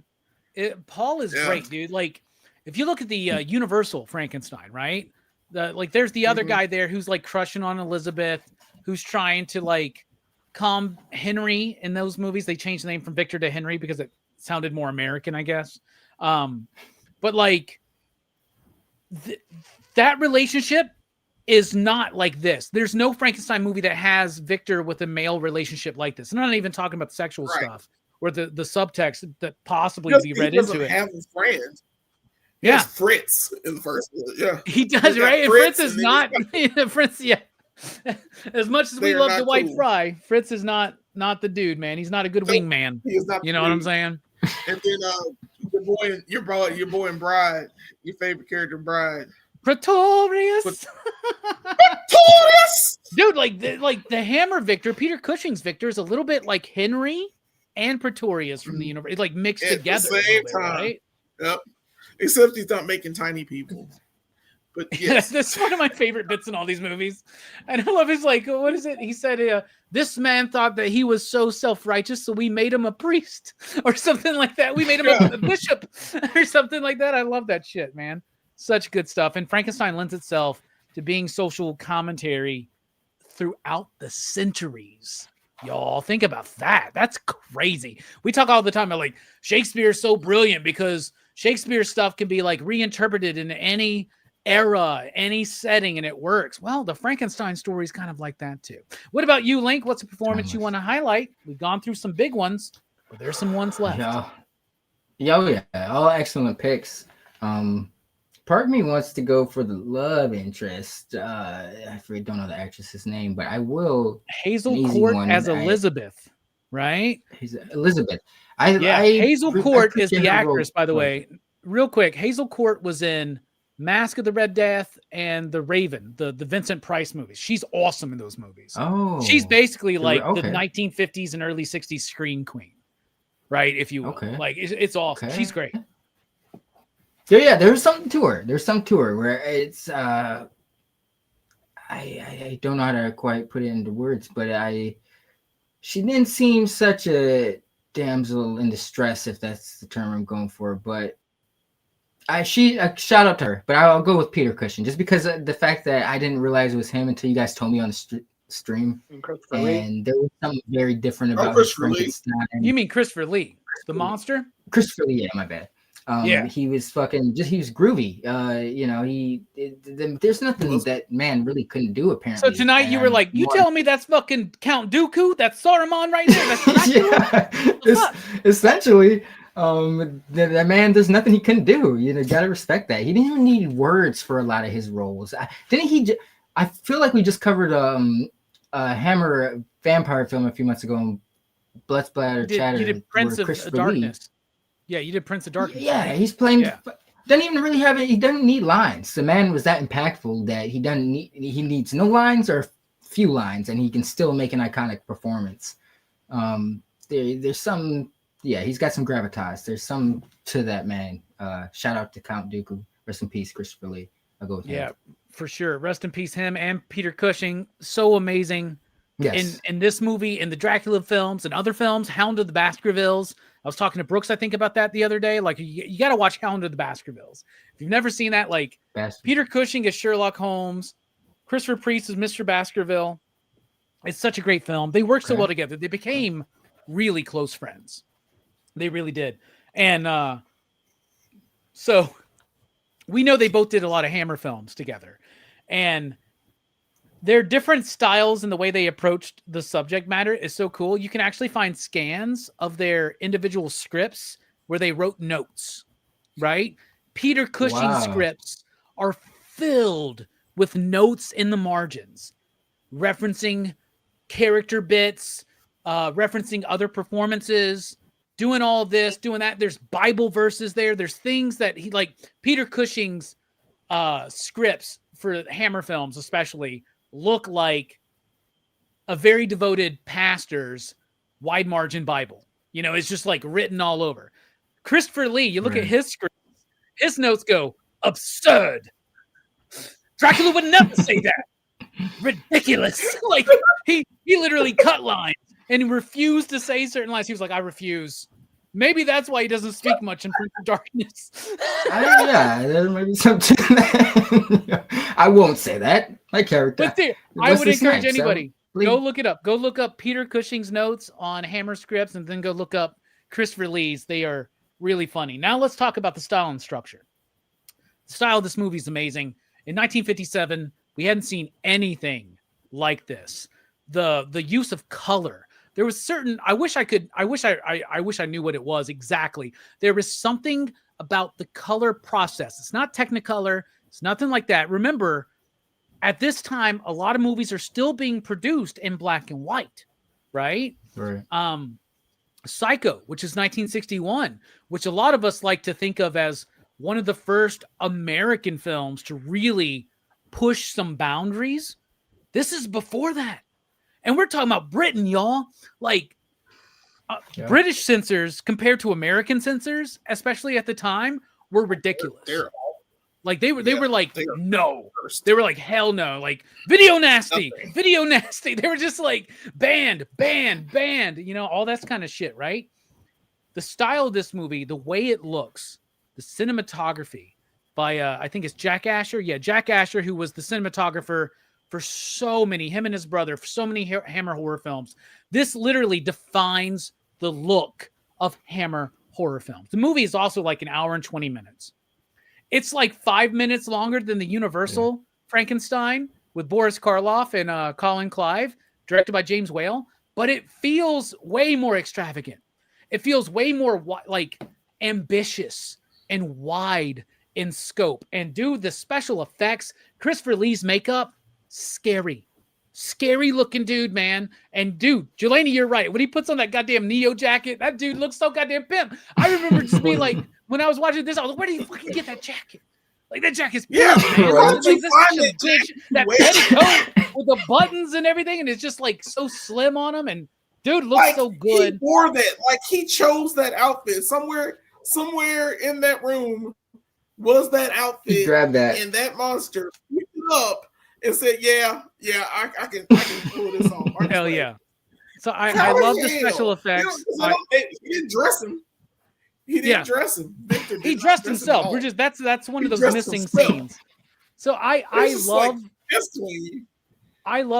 dude. Paul is great, dude. Like, if you look at the Universal Frankenstein, right? There's the other guy there who's like crushing on Elizabeth, who's trying to like calm Henry in those movies. They changed the name from Victor to Henry because it sounded more American, I guess. But like that relationship is not like this. There's no Frankenstein movie that has Victor with a male relationship like this. I'm not even talking about the sexual stuff or the subtext that possibly be read into it. Have a friend. Yeah, Fritz in the first one. Yeah, he does, right? And Fritz is not Fritz. Yeah, as much as we love Dwight Fry, Fritz is not the dude, man. He's not a good wingman. He is not. You know what I'm saying? And then your boy and Bride, your favorite character, Bride. Pretorius, dude, like the Hammer Victor, Peter Cushing's Victor is a little bit like Henry and Pretorius from the universe. It's like mixed together, at the same time, right? Yep. Except he's not making tiny people. But yes, that's one of my favorite bits in all these movies. And I love his like, what is it? He said, "This man thought that he was so self-righteous, so we made him a priest or something like that. We made him a bishop or something like that." I love that shit, man. Such good stuff. And Frankenstein lends itself to being social commentary throughout the centuries. Y'all think about that. That's crazy. We talk all the time about like Shakespeare's so brilliant because Shakespeare stuff can be like reinterpreted in any era, any setting, and it works. Well, the Frankenstein story is kind of like that too. What about you, Link? What's a performance you want to highlight? We've gone through some big ones. but there's some ones left. Yeah, all excellent picks. Part of me wants to go for the love interest. I don't know the actress's name, but I will. Hazel Court as Elizabeth, right? Elizabeth. Hazel Court is the her actress, by the way. Real quick, Hazel Court was in Mask of the Red Death and The Raven, the Vincent Price movies. She's awesome in those movies. Oh, she's basically like the 1950s and early 60s screen queen, right? If you will. Like it's awesome. Okay. She's great. Yeah, there's something to her. Where it's I don't know how to quite put it into words, but she didn't seem such a damsel in distress, if that's the term I'm going for. But shout out to her. But I'll go with Peter Cushing, just because of the fact that I didn't realize it was him until you guys told me on the stream, and there was something very different about Frankenstein. You mean Christopher Lee, the monster? Christopher Lee, yeah, my bad. He was he was groovy. There's nothing that man really couldn't do, apparently. So tonight you were like, you telling me that's fucking Count Dooku? That's Saruman right there? That's essentially, that man, there's nothing he couldn't do. You gotta respect that. He didn't even need words for a lot of his roles. I feel like we just covered a Hammer vampire film a few months ago, Blood Splatter Chatter. You did Prince of Darkness. Yeah, you did Prince of Darkness. Yeah, he's playing. Yeah. Doesn't even really have it. He doesn't need lines. The man was that impactful that he needs no lines or few lines, and he can still make an iconic performance. There's some. Yeah, he's got some gravitas. There's some to that man. Shout out to Count Dooku. Rest in peace, Christopher Lee. I'll go with him. Yeah, for sure. Rest in peace, him and Peter Cushing. So amazing. Yes. In this movie, in the Dracula films and other films, Hound of the Baskervilles. I was talking to Brooks, I think, about that the other day. Like, you got to watch Hound of the Baskervilles. If you've never seen that, like, Peter Cushing is Sherlock Holmes. Christopher Priest is Mr. Baskerville. It's such a great film. They worked so well together. They became really close friends. They really did. And so we know they both did a lot of Hammer films together. And their different styles and the way they approached the subject matter is so cool. You can actually find scans of their individual scripts where they wrote notes, right? Peter Cushing's scripts are filled with notes in the margins, referencing character bits, referencing other performances, doing all this, doing that. There's Bible verses there. There's things that Peter Cushing's scripts for Hammer films especially look like a very devoted pastor's wide margin Bible. It's just like written all over. Christopher Lee, you look at his script, his notes go, absurd. Dracula would never say that. Ridiculous. Like he literally cut lines and refused to say certain lines. He was like, I refuse. Maybe that's why he doesn't speak much in Prince of Darkness. There might be something to that. I won't say that. My character. But I would encourage anybody, go look it up. Go look up Peter Cushing's notes on Hammer scripts and then go look up Christopher Lee's. They are really funny. Now let's talk about the style and structure. The style of this movie is amazing. In 1957, we hadn't seen anything like this. The use of color. There was I wish I knew what it was exactly. There was something about the color process. It's not Technicolor. It's nothing like that. Remember, at this time, a lot of movies are still being produced in black and white, right? Right. Psycho, which is 1961, which a lot of us like to think of as one of the first American films to really push some boundaries. This is before that. And we're talking about Britain, y'all. Like, British censors compared to American censors, especially at the time, were ridiculous. Like they were like, no. They were like, hell no. Like, video nasty. They were just like, banned, all that kind of shit, right? The style of this movie, the way it looks, the cinematography by, I think it's Jack Asher. Yeah, Jack Asher, who was the cinematographer for so many, him and his brother, for so many Hammer horror films. This literally defines the look of Hammer horror films. The movie is also like an hour and 20 minutes. It's like 5 minutes longer than the Universal Frankenstein with Boris Karloff and Colin Clive, directed by James Whale, but it feels way more extravagant. It feels way more like ambitious and wide in scope. And dude, the special effects, Christopher Lee's makeup, scary looking dude, man. And dude, Jelani, you're right. When he puts on that goddamn Neo jacket, that dude looks so goddamn pimp. I remember just being like, when I was watching this, I was like, where did you fucking get that jacket? Like, that jacket's pimp, man. That petticoat with the buttons and everything, and it's just like so slim on him. And dude looks like, so good. He wore that, like he chose that outfit somewhere in that room was that outfit. He grabbed that, and that monster picked it up and said, "Yeah, I can pull this off." Hell yeah! So I love the special effects. He didn't dress him. He didn't dress him. Victor he dressed himself. We're just that's one of those missing scenes. So I love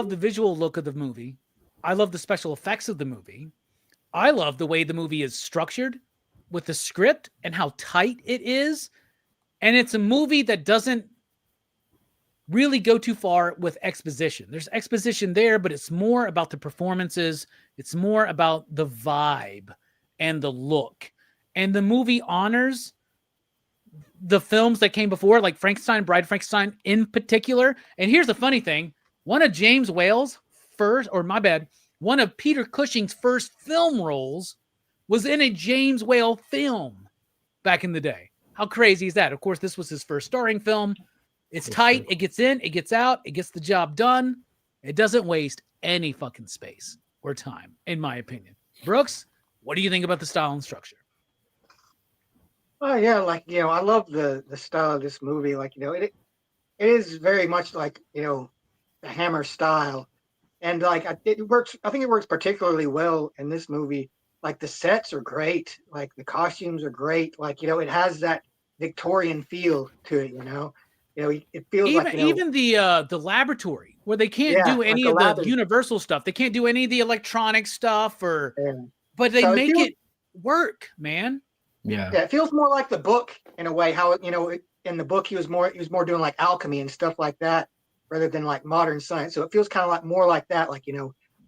the visual look of the movie. I love the special effects of the movie. I love the way the movie is structured with the script and how tight it is. And it's a movie that doesn't really go too far with exposition. There's exposition there, but it's more about the performances. It's more about the vibe and the look. And the movie honors the films that came before, like Frankenstein, Bride of Frankenstein in particular. And here's the funny thing. One of James Whale's one of Peter Cushing's first film roles was in a James Whale film back in the day. How crazy is that? Of course, this was his first starring film. It's tight. It gets in, it gets out, it gets the job done. It doesn't waste any fucking space or time, in my opinion. Brooks, what do you think about the style and structure? Oh yeah, like I love the style of this movie. Like it is very much like the Hammer style, and like it works. I think it works particularly well in this movie. Like the sets are great, like the costumes are great. Like it has that Victorian feel to it. It feels even the laboratory where they can't do any of the Universal stuff. They can't do any of the electronic stuff, but they make it work, man. Yeah, it feels more like the book in a way. How in the book he was more doing like alchemy and stuff like that, rather than like modern science. So it feels kind of like more like that, like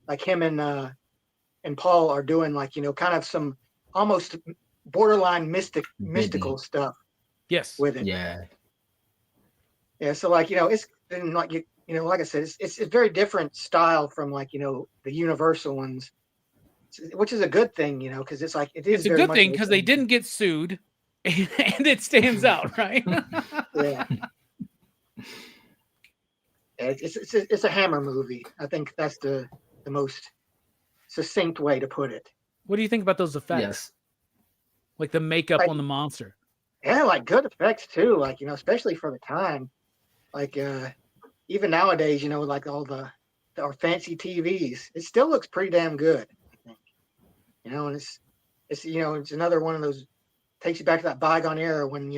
like him and Paul are doing like kind of some almost borderline mystical stuff. Yes, with it. Yeah. So like it's like like I said, it's a very different style from like the Universal ones. Which is a good thing, because it's like it's a good thing because they didn't get sued, and it stands out, right? Yeah, it's a Hammer movie. I think that's the most succinct way to put it. What do you think about those effects? Yes, like the makeup on the monster. Yeah, like good effects too. Like especially for the time. Like even nowadays, like all our fancy TVs, it still looks pretty damn good. And it's another one of those takes you back to that bygone era when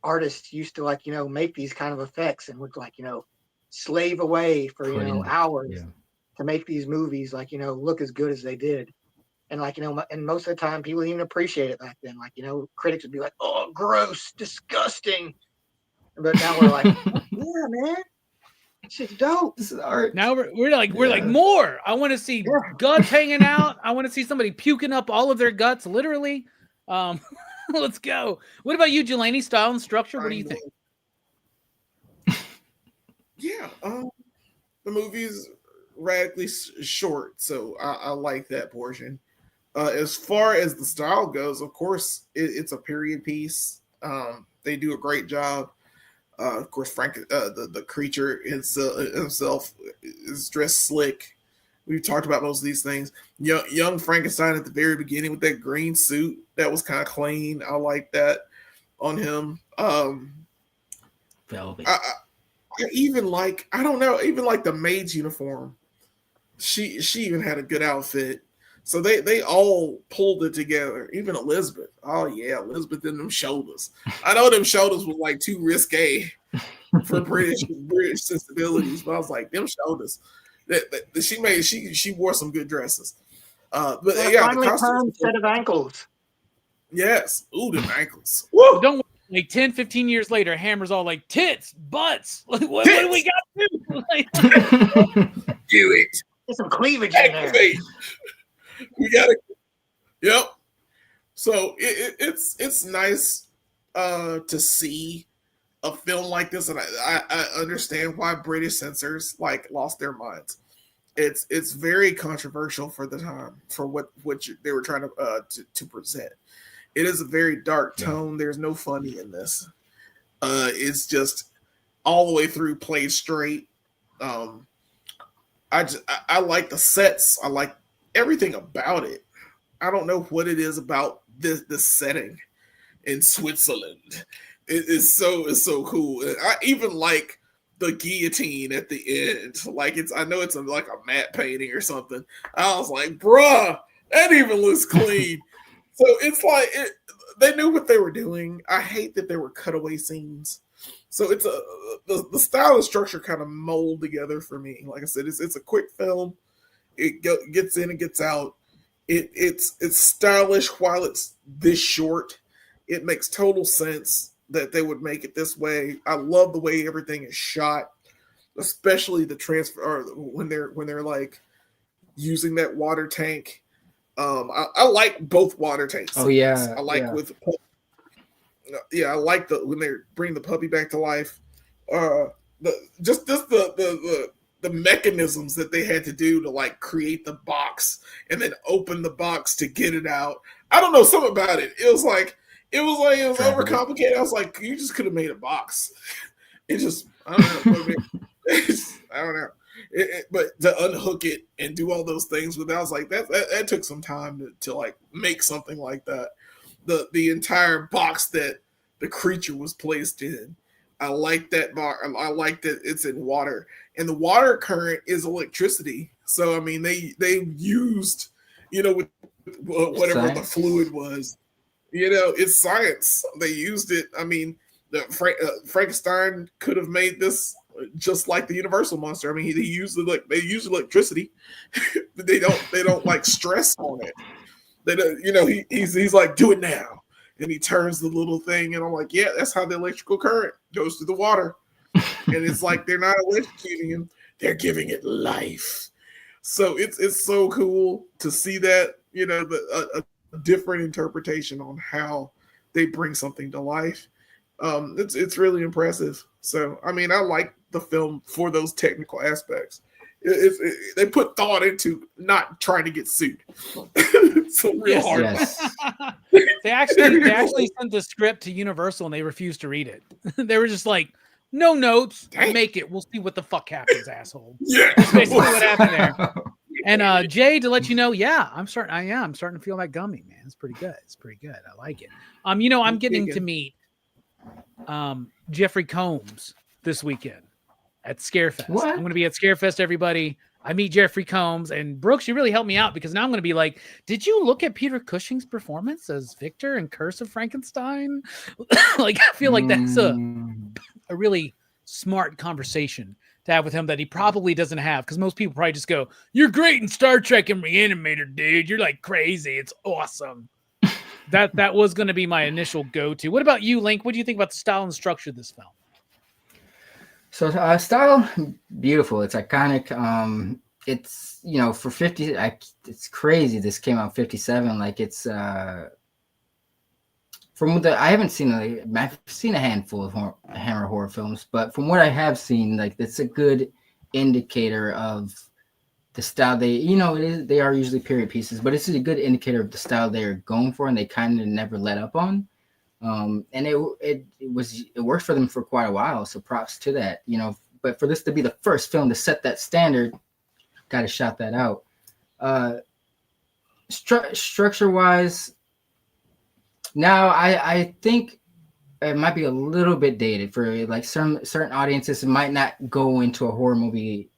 artists used to like make these kind of effects and would like slave away for hours to make these movies like look as good as they did, and like and most of the time people didn't even appreciate it back then. Like critics would be like, oh, gross, disgusting, but now we're like, yeah, man. Shit's dope. This is art. Now we're like more. I want to see guts hanging out. I want to see somebody puking up all of their guts, literally. Let's go. What about you, Jelani? Style and structure. What do you think? Yeah, the movie's radically short, so I like that portion. As far as the style goes, of course, it's a period piece. They do a great job. Of course, the creature himself is dressed slick. We've talked about most of these things. Young Frankenstein at the very beginning with that green suit, that was kind of clean. I like that on him. Velvet. I even like the maid's uniform. She even had a good outfit. So they all pulled it together. Even Elizabeth. Oh yeah, Elizabeth and them shoulders. I know them shoulders were like too risque for British sensibilities, but I was like, them shoulders. That she wore some good dresses. But yeah, finally turned set of ankles. Yes. Ooh, them ankles. Woo! Don't like 10, 15 years later, Hammer's all like tits, butts. Like, what do we got to do? Like, do it. There's some cleavage in there. We got it. Yep. So it's nice to see a film like this, and I understand why British censors like lost their minds. It's very controversial for the time for what they were trying to present. It is a very dark tone. There's no funny in this. It's just all the way through played straight. I like the sets. I like everything about it. I don't know what it is about this setting in Switzerland. It's so cool. I even like the guillotine at the end. Like I know it's like a matte painting or something. I was like, bruh, that even looks clean. So it's like they knew what they were doing. I hate that there were cutaway scenes. So it's the style and structure kind of mold together for me. Like I said, it's a quick film. It gets in and gets out. It's stylish while it's this short. It makes total sense that they would make it this way. I love the way everything is shot, especially the transfer or when they're like using that water tank. I like both water tanks. Oh yeah, I like I like when they bring the puppy back to life. The mechanisms that they had to do to like create the box and then open the box to get it out. I don't know, something about it. It was overcomplicated. I was like, you just could have made a box. It just, I don't know. I don't know. But to unhook it and do all those things with it, I was like, that took some time to like make something like that. The entire box that the creature was placed in. I like that bar. I like that it's in water, and the water current is electricity. So I mean, they used, with whatever the fluid was, it's science. They used it. I mean, Frankenstein could have made this just like the Universal monster. I mean, they use electricity. they don't like stress on it. They don't, he's like, do it now. And he turns the little thing, and I'm like, yeah, that's how the electrical current goes through the water. And it's like they're not electrocuting him; they're giving it life. So it's so cool to see that, a different interpretation on how they bring something to life. It's really impressive. So I mean, I like the film for those technical aspects. They put thought into not trying to get sued. So real hard. Yes. They actually sent the script to Universal and they refused to read it. They were just like, no notes, make it. We'll see what the fuck happens, asshole. Yeah. That's basically what happened there. And Jay, to let you know, I'm starting to feel that gummy, man. It's pretty good. I like it. I'm getting to meet Jeffrey Combs this weekend at Scarefest. What? I'm going to be at Scarefest, everybody. I meet Jeffrey Combs, and Brooks, you really helped me out because now I'm going to be like, did you look at Peter Cushing's performance as Victor in Curse of Frankenstein? Like, I feel like that's a really smart conversation to have with him that he probably doesn't have, because most people probably just go, you're great in Star Trek and Reanimator, dude. You're like crazy. It's awesome. That was going to be my initial go-to. What about you, Link? What do you think about the style and structure of this film? So style, beautiful. It's iconic. It's for 50. It's crazy. This came out 57. Like it's from I haven't seen I've seen a handful of Hammer horror films, but from what I have seen, like it's a good indicator of the style. They are usually period pieces, but it's a good indicator of the style they're going for, and they kind of never let up on. And it worked for them for quite a while, so props to that, but for this to be the first film to set that standard, gotta shout that out. Structure wise, now I think it might be a little bit dated for like certain audiences. It might not go into a horror movie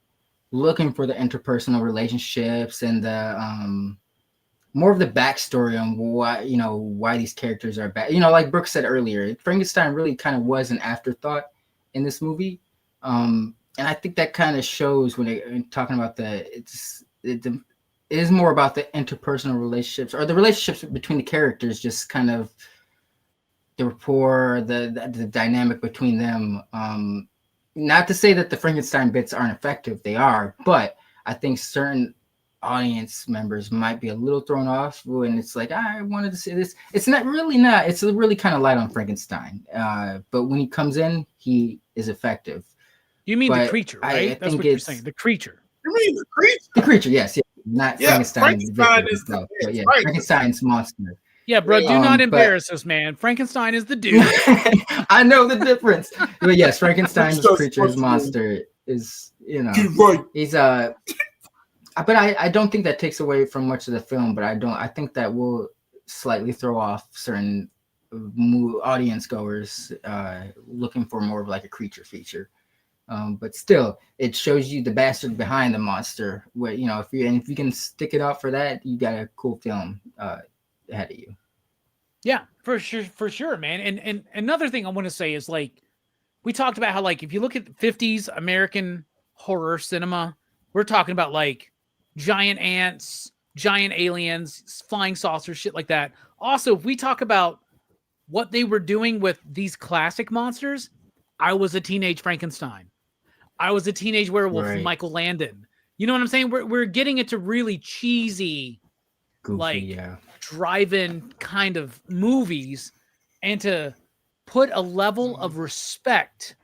looking for the interpersonal relationships and the more of the backstory on why these characters are bad. Like Brooke said earlier, Frankenstein really kind of was an afterthought in this movie. And I think that kind of shows when they're talking about it is more about the interpersonal relationships, or the relationships between the characters, just kind of the rapport, the dynamic between them. Not to say that the Frankenstein bits aren't effective, they are, but I think certain audience members might be a little thrown off when it's like, I wanted to see this. It's not. It's really kind of light on Frankenstein. But when he comes in, he is effective. You mean But the creature, right? I That's think what you're it's saying. The creature. You mean the creature? the creature. Yes, not Frankenstein. Frankenstein is himself, the but yeah, right. Frankenstein's monster. Yeah, bro, do not but- embarrass us, man. Frankenstein is the dude. I know the difference. But yes, Frankenstein's It's just creature's monster. monster is, You're right. he's but I don't think that takes away from much of the film, but I think that will slightly throw off certain audience goers looking for more of like a creature feature. But still, it shows you the bastard behind the monster. Where if you can stick it out for that, you got a cool film ahead of you. Yeah, for sure, man. And another thing I want to say is, like, we talked about how, like, if you look at 50s American horror cinema, we're talking about like giant ants, giant aliens, flying saucers, shit like that. Also, if we talk about what they were doing with these classic monsters, I was a teenage Frankenstein. I was a teenage werewolf, Right. Michael Landon. You know what I'm saying? We're getting into really cheesy, Goofy, like, yeah. drive-in kind of movies, and to put a level of respect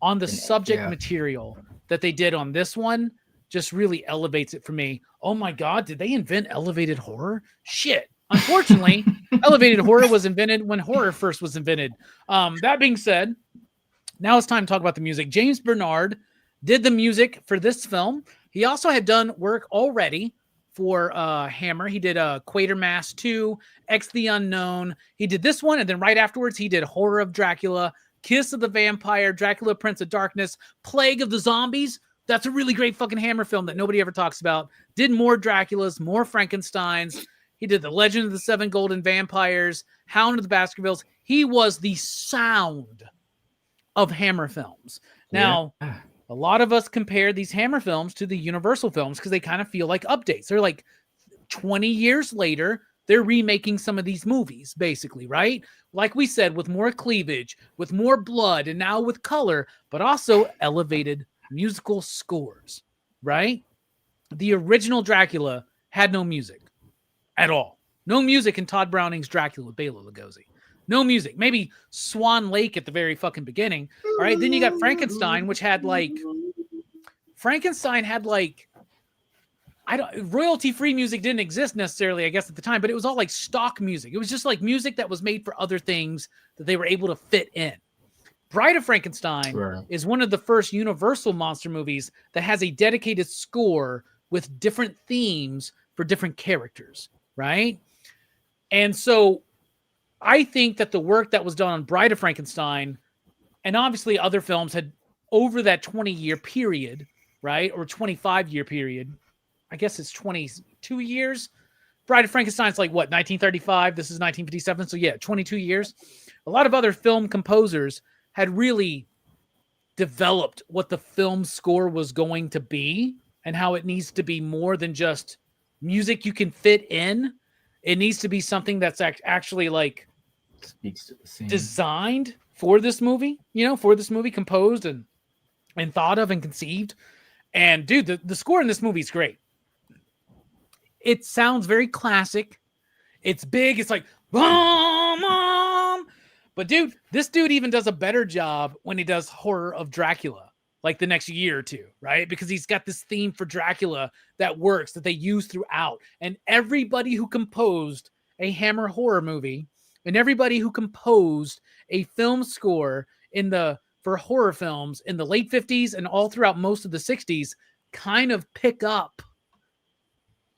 on the subject yeah. material that they did on this one just really elevates it for me. Oh my God, did they invent elevated horror? Shit. Unfortunately, elevated horror was invented when horror first was invented. That being said, now it's time to talk about the music. James Bernard did the music for this film. He also had done work already for Hammer. He did Quatermass 2, X the Unknown. He did this one, and then right afterwards, he did Horror of Dracula, Kiss of the Vampire, Dracula Prince of Darkness, Plague of the Zombies. That's a really great fucking Hammer film that nobody ever talks about. Did more Draculas, more Frankensteins. He did The Legend of the Seven Golden Vampires, Hound of the Baskervilles. He was the sound of Hammer films. Now, a lot of us compare these Hammer films to the Universal films because they kind of feel like updates. They're like 20 years later, they're remaking some of these movies, basically, right? Like we said, with more cleavage, with more blood, and now with color, but also elevated musical scores, right? The original Dracula had no music at all. No music in Todd Browning's Dracula with Bela Lugosi. No music. Maybe Swan Lake at the very fucking beginning. All right. Then you got Frankenstein, which had like royalty-free music didn't exist necessarily, I guess, at the time, but it was all like stock music. It was just like music that was made for other things that they were able to fit in. Bride of Frankenstein is one of the first Universal monster movies that has a dedicated score with different themes for different characters, right? And so I think that the work that was done on Bride of Frankenstein, and obviously other films, had over that 20-year period, right? Or 25-year period. I guess it's 22 years. Bride of Frankenstein's like, what, 1935? This is 1957. So yeah, 22 years. A lot of other film composers had really developed what the film score was going to be and how it needs to be more than just music you can fit in. It needs to be something that's actually like speaks to the scene. Designed for this movie, composed and thought of and conceived. And dude, the score in this movie is great. It sounds very classic. It's big. It's like, boom, boom. But dude, this dude even does a better job when he does Horror of Dracula, like the next year or two, right? Because he's got this theme for Dracula that works, that they use throughout. And everybody who composed a Hammer horror movie and everybody who composed a film score for horror films in the late 50s and all throughout most of the 60s kind of pick up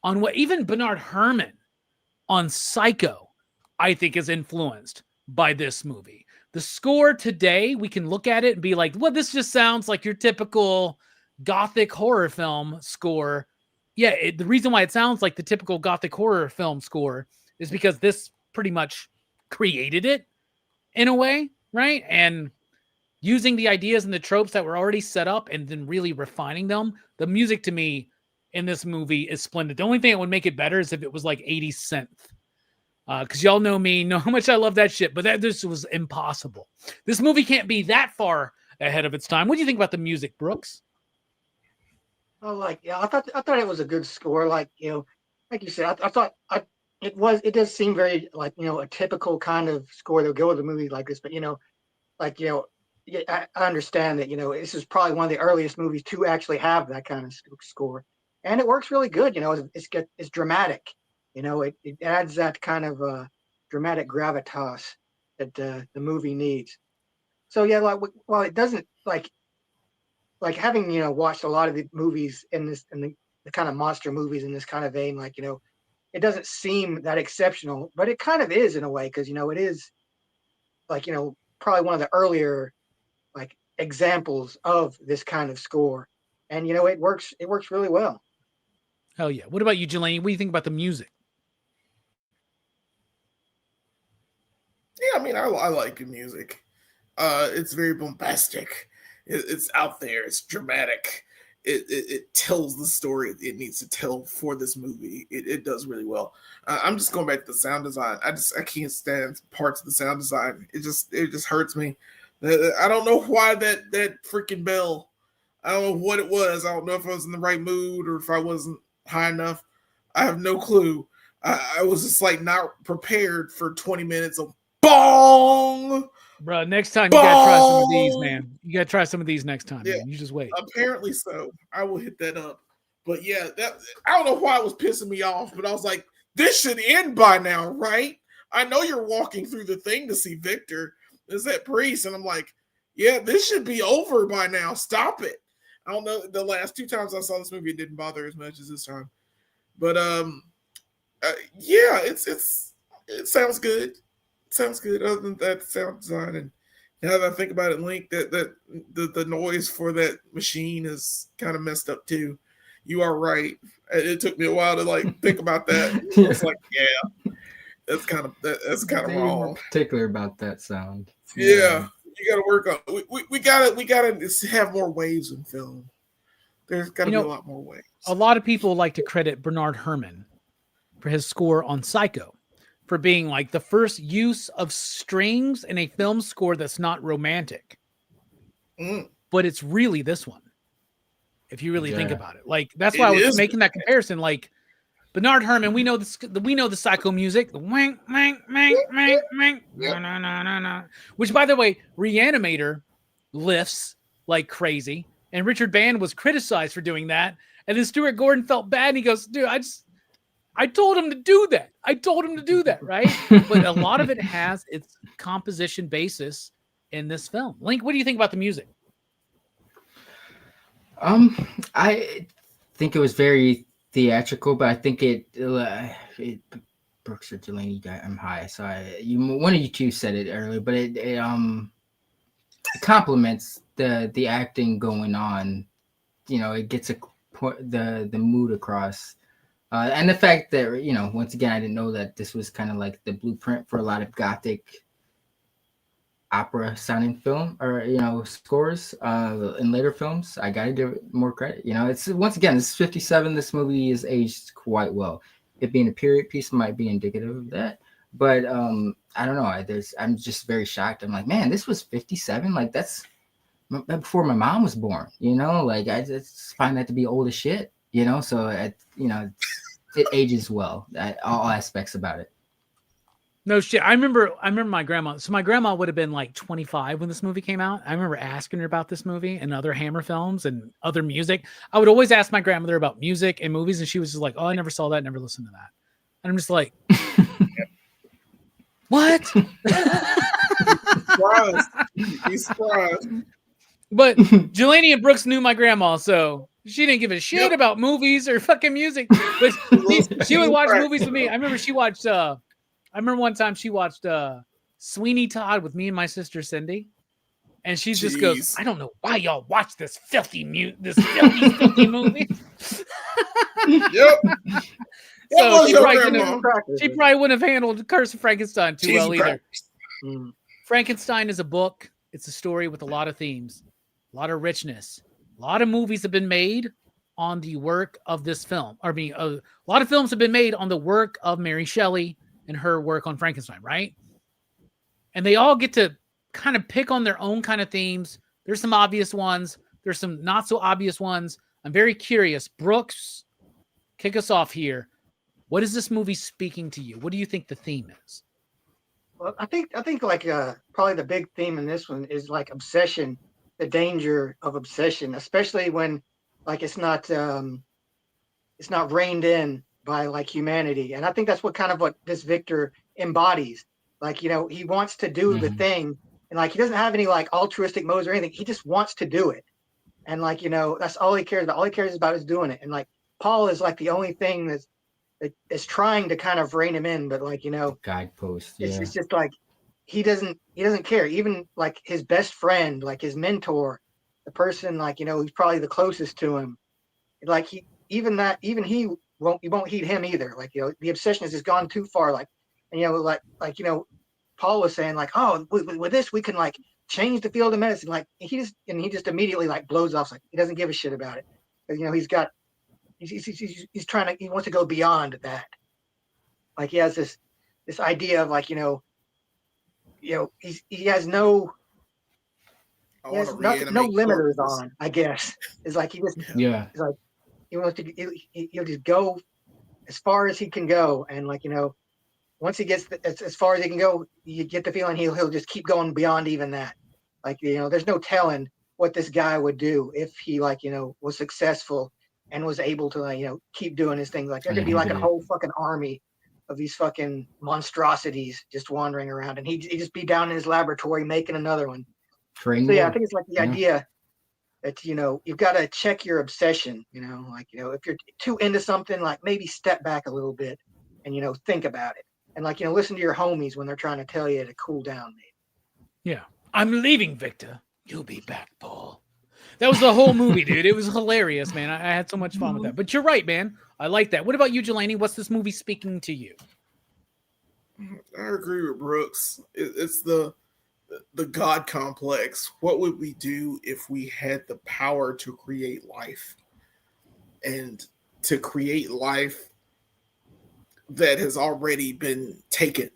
on what even Bernard Herrmann on Psycho, I think, is influenced by this movie. The score today, we can look at it and be like, well, this just sounds like your typical gothic horror film score. Yeah, the reason why it sounds like the typical gothic horror film score is because this pretty much created it in a way, right? And using the ideas and the tropes that were already set up and then really refining them. The music to me in this movie is splendid. The only thing that would make it better is if it was like 80s synth. Because y'all know me, know how much I love that shit, but this was impossible. This movie can't be that far ahead of its time. What do you think about the music, Brooks? Oh, like yeah, I thought it was a good score. Like like you said, I thought it does seem very like a typical kind of score that would go with a movie like this. But like yeah, I understand that this is probably one of the earliest movies to actually have that kind of score, and it works really good. It's dramatic. It adds that kind of dramatic gravitas that the movie needs. So yeah, like while it doesn't like having watched a lot of the movies in the kind of monster movies in this kind of vein, like it doesn't seem that exceptional, but it kind of is in a way because it is like probably one of the earlier like examples of this kind of score, and it works really well. Hell yeah. What about you, Jelani? What do you think about the music? Yeah, I mean, I like the music. It's very bombastic. It's out there. It's dramatic. It tells the story it needs to tell for this movie. It does really well. I'm just going back to the sound design. I can't stand parts of the sound design. It just hurts me. I don't know why that freaking bell. I don't know what it was. I don't know if I was in the right mood or if I wasn't high enough. I have no clue. I was just like not prepared for 20 minutes of bong. Bro, next time you gotta try some of these, man. You gotta try some of these next time. Yeah, man. You just wait. Apparently so. I will hit that up. But yeah, I don't know why it was pissing me off, but I was like, this should end by now, right? I know you're walking through the thing to see Victor. Is that priest? And I'm like, yeah, this should be over by now. Stop it. I don't know. The last 2 times I saw this movie, it didn't bother as much as this time. But yeah, it sounds good. It sounds good. Other than that sound design, and now that I think about it, Link, that the noise for that machine is kind of messed up too. You are right. It took me a while to like think about that. Yeah. I was like, yeah, that's kind of wrong. Particular about that sound. Yeah, you got to work on. We gotta have more waves in film. There's got to be a lot more waves. A lot of people like to credit Bernard Herrmann for his score on Psycho, for being like the first use of strings in a film score that's not romantic. But it's really this one, if you really think about it. Like that's why I was making that comparison. Like Bernard Herrmann, we know the Psycho music, the wank, wank, wank, wank, wank, no, which by the way, Reanimator lifts like crazy, and Richard Band was criticized for doing that, and then Stuart Gordon felt bad, and he goes, "Dude, I told him to do that. Right?" But a lot of it has its composition basis in this film. Link, what do you think about the music? I think it was very theatrical, but I think it Brooks or Delaney, I'm high, so one of you two said it earlier, but it complements the acting going on. It gets the mood across. And the fact that, once again, I didn't know that this was kind of like the blueprint for a lot of Gothic opera sounding film or, scores in later films. I got to give it more credit. It's once again, this is 57. This movie is aged quite well. It being a period piece might be indicative of that. But I don't know. I'm just very shocked. I'm like, man, this was 57. Like that's before my mom was born, like I just find that to be old as shit. So it ages well. All aspects about it. No shit. I remember my grandma. So my grandma would have been like 25 when this movie came out. I remember asking her about this movie and other Hammer films and other music. I would always ask my grandmother about music and movies, and she was just like, "Oh, I never saw that, never listened to that." And I'm just like, "What?" He's surprised. But Jelani and Brooks knew my grandma, so she didn't give a shit about movies or fucking music. But she would watch movies with me. I remember she watched. I remember one time she watched Sweeney Todd with me and my sister Cindy, and she just goes, "I don't know why y'all watch this filthy movie." Yep. So she probably wouldn't have handled Curse of Frankenstein too well either. Frankenstein is a book. It's a story with a lot of themes, a lot of richness. A lot of movies have been made on the work of this film. A lot of films have been made on the work of Mary Shelley and her work on Frankenstein, right? And they all get to kind of pick on their own kind of themes. There's some obvious ones. There's some not so obvious ones. I'm very curious. Brooks, kick us off here. What is this movie speaking to you? What do you think the theme is? Well, I think like probably the big theme in this one is like obsession, the danger of obsession, especially when like it's not reined in by like humanity. And I think that's what this Victor embodies. Like, you know, he wants to do the thing, and like he doesn't have any like altruistic motives or anything. He just wants to do it. And like, you know, that's all he cares about. All he cares about is doing it. And like Paul is like the only thing that's trying to kind of rein him in, but like, you know, Guidepost. it's just like he doesn't care. Even like his best friend, like his mentor, the person like, you know, who's probably the closest to him, like he won't heed him either. Like, you know, the obsession has just gone too far. Like, and, you know, like you know, Paul was saying like, oh, with this we can like change the field of medicine. Like he just immediately like blows off. Like he doesn't give a shit about it. You know, he's trying to, he wants to go beyond that. Like he has this idea of like, you know, he has no limiters on, I guess. It's like he just it's like he wants to he'll just go as far as he can go, and like, you know, once he gets as far as he can go, you get the feeling he'll just keep going beyond even that. Like, you know, there's no telling what this guy would do if he like, you know, was successful and was able to like, you know, keep doing his thing. Like there could be like a whole fucking army of these fucking monstrosities just wandering around, and he'd just be down in his laboratory making another one. So yeah, I think it's like the idea that, you know, you've got to check your obsession, you know, like, you know, if you're too into something, like maybe step back a little bit and, you know, think about it. And like, you know, listen to your homies when they're trying to tell you to cool down, maybe. Yeah. I'm leaving, Victor. You'll be back, Paul. That was the whole movie, dude. It was hilarious, man. I had so much fun with that. But you're right, man. I like that. What about you, Jelani? What's this movie speaking to you? I agree with Brooks. It's the God complex. What would we do if we had the power to create life, and to create life that has already been taken?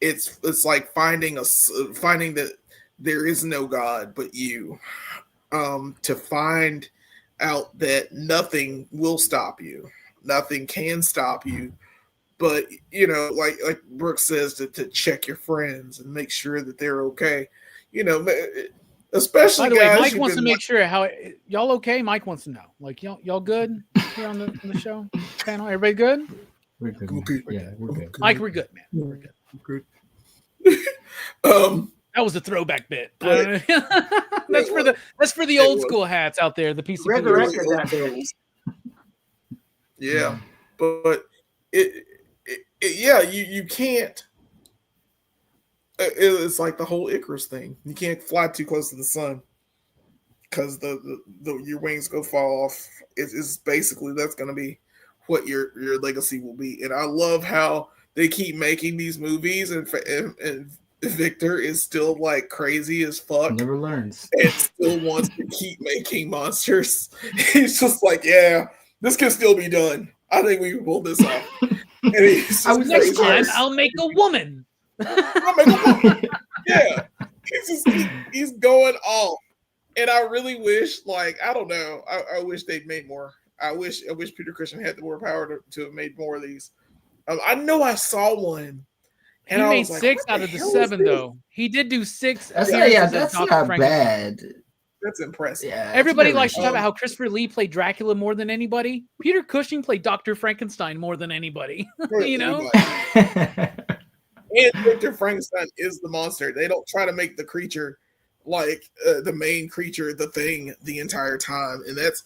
It's like finding that there is no God but you. To find out that nothing will stop you, nothing can stop you. But, you know, like Brooks says, to check your friends and make sure that they're okay. You know, especially by the guys. Way, Mike wants to make sure y'all okay. Mike wants to know, like, y'all good here on the show panel? Everybody good? We're good. Yeah, we're good. Mike, we're good, man. We're good. Good. That was a throwback bit. That's for the old school hats out there. The PCP. Resurrected that bit. Yeah, but you can't. It's like the whole Icarus thing. You can't fly too close to the sun because your wings go fall off. It's basically that's going to be what your legacy will be. And I love how they keep making these movies, and Victor is still like crazy as fuck. Never learns. And still wants to keep making monsters. He's just like, yeah, this can still be done. I think we can pull this off. And next time I'll make a woman. I'll make a woman. Yeah. He's going off. And I really wish, like, I don't know. I wish they'd made more. I wish Peter Cushing had the more power to have made more of these. I know I saw one. And he I made was like, 6 out of the 7, though. He did do 6. That's not bad. That's impressive. Yeah, everybody likes to talk about how Christopher Lee played Dracula more than anybody. Peter Cushing played Dr. Frankenstein more than anybody. You know? And Dr. Frankenstein is the monster. They don't try to make the creature like the main creature, the thing, the entire time. And that's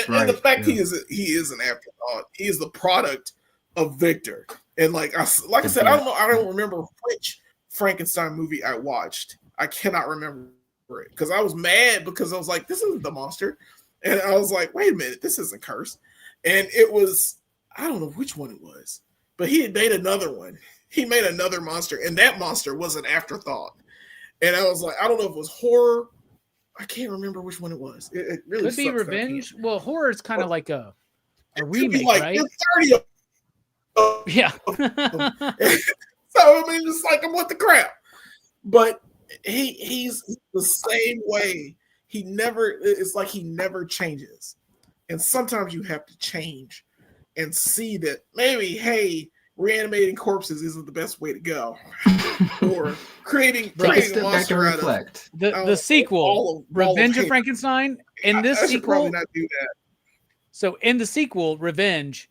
and the fact he is an afterthought. He is the product of Victor. And I said, I don't remember which Frankenstein movie I watched. I cannot remember it because I was mad because I was like, this isn't the monster. And I was like, wait a minute, this isn't Curse. And it was, I don't know which one it was, but he had made another one. He made another monster, and that monster was an afterthought. And I was like, I don't know if it was horror. I can't remember which one it was. It really could be revenge. Well, horror is kind of like a remake, like, right? 30 of yeah. So I mean, just like I'm with the crap. But he's the same way. It's like he never changes. And sometimes you have to change and see that maybe, hey, reanimating corpses isn't the best way to go. Or creating a monster out of the sequel, Revenge of Frankenstein. In this sequel, should probably not do that. So in the sequel, Revenge,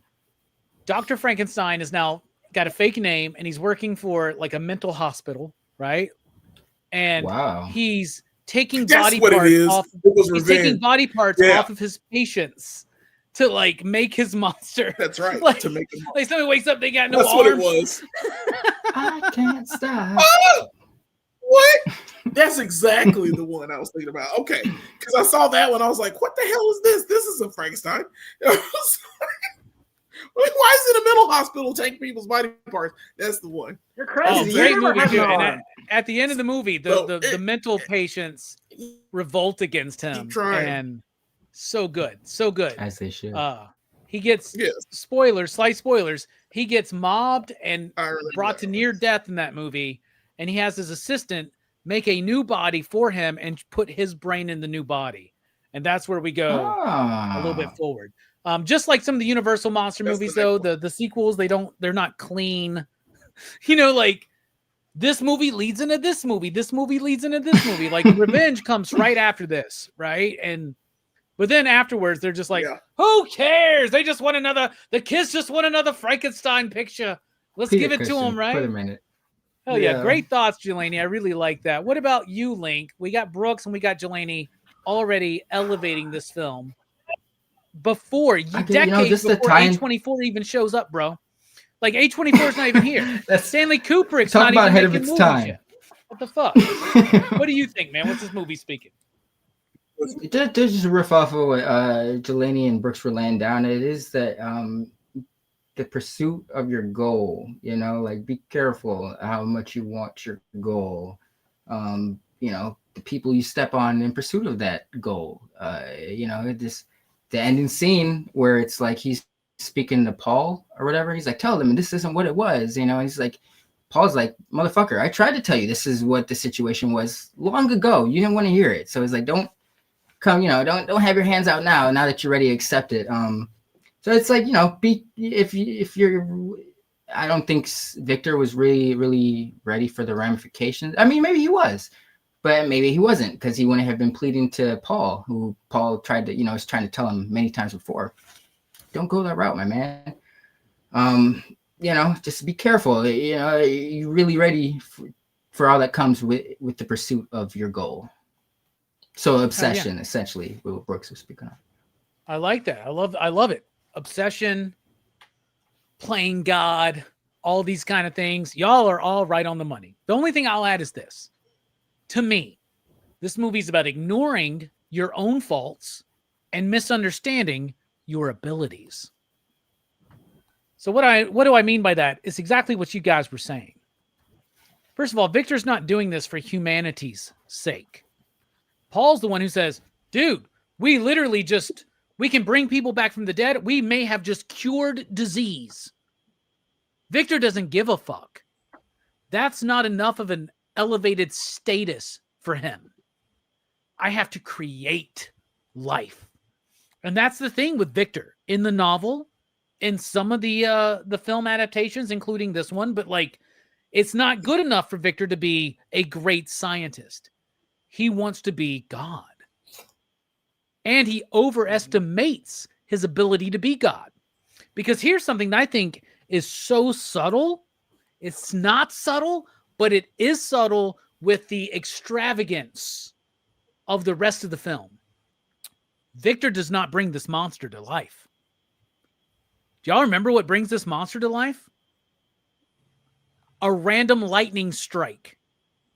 Dr. Frankenstein is now got a fake name and he's working for like a mental hospital, right? And he's taking body parts off. He's taking body parts off of his patients to like make his monster. That's right. Like, to make him like somebody wakes up, they got no That's arms. what it was. I can't stop. What? That's exactly the one I was thinking about. Okay, because I saw that one, I was like, "What the hell is this? This is a Frankenstein." Why is it a mental hospital taking people's body parts? That's the one. You're crazy. Great movie, too. And at the end of the movie, the mental patients revolt against him, and so good, as they should. He gets slight spoilers. He gets mobbed and brought to near death in that movie, and he has his assistant make a new body for him and put his brain in the new body, and that's where we go a little bit forward. Just like some of the Universal monster movies, though, the sequels, they're not clean. You know, like this movie leads into this movie. This movie leads into this movie. Like Revenge comes right after this, right? But then afterwards, they're just like, who cares? They just want the kids just want another Frankenstein picture. Let's give it to them, right? Wait a minute. Oh yeah, great thoughts, Jelani. I really like that. What about you, Link? We got Brooks and we got Jelani already elevating this film. Decades before A24 even shows up, bro. Like A24 is not even here. Stanley Kubrick's not even ahead of its time. Yet. What the fuck? What do you think, man? What's this movie speaking? Just a riff off of what Jelani and Brooks were laying down. It is that the pursuit of your goal. You know, like be careful how much you want your goal. You know, the people you step on in pursuit of that goal. You know, the ending scene where it's like he's speaking to Paul or whatever. He's like, tell them this isn't what it was. You know, he's like, Paul's like, motherfucker, I tried to tell you this is what the situation was long ago. You didn't want to hear it. So it's like, don't come, you know, don't have your hands out now that you're ready to accept it. So it's like, you know, if you're, I don't think Victor was really ready for the ramifications. I mean, maybe he was. But maybe he wasn't, because he wouldn't have been pleading to Paul, who Paul tried to, you know, was trying to tell him many times before. Don't go that route, my man. You know, just be careful. You know, you're really ready for all that comes with the pursuit of your goal. So obsession, essentially, what Brooks was speaking of. I like that. I love it. Obsession, playing God, all these kind of things. Y'all are all right on the money. The only thing I'll add is this. To me, this movie's about ignoring your own faults and misunderstanding your abilities. So what do I mean by that? It's exactly what you guys were saying. First of all, Victor's not doing this for humanity's sake. Paul's the one who says, dude, we can bring people back from the dead. We may have just cured disease. Victor doesn't give a fuck. That's not enough of an elevated status for him. I have to create life. And that's the thing with Victor in the novel, in some of the film adaptations, including this one, but like, it's not good enough for Victor to be a great scientist. He wants to be God. And he overestimates his ability to be God. Because here's something that I think is so subtle. It's not subtle, but it is subtle with the extravagance of the rest of the film. Victor does not bring this monster to life. Do y'all remember what brings this monster to life? A random lightning strike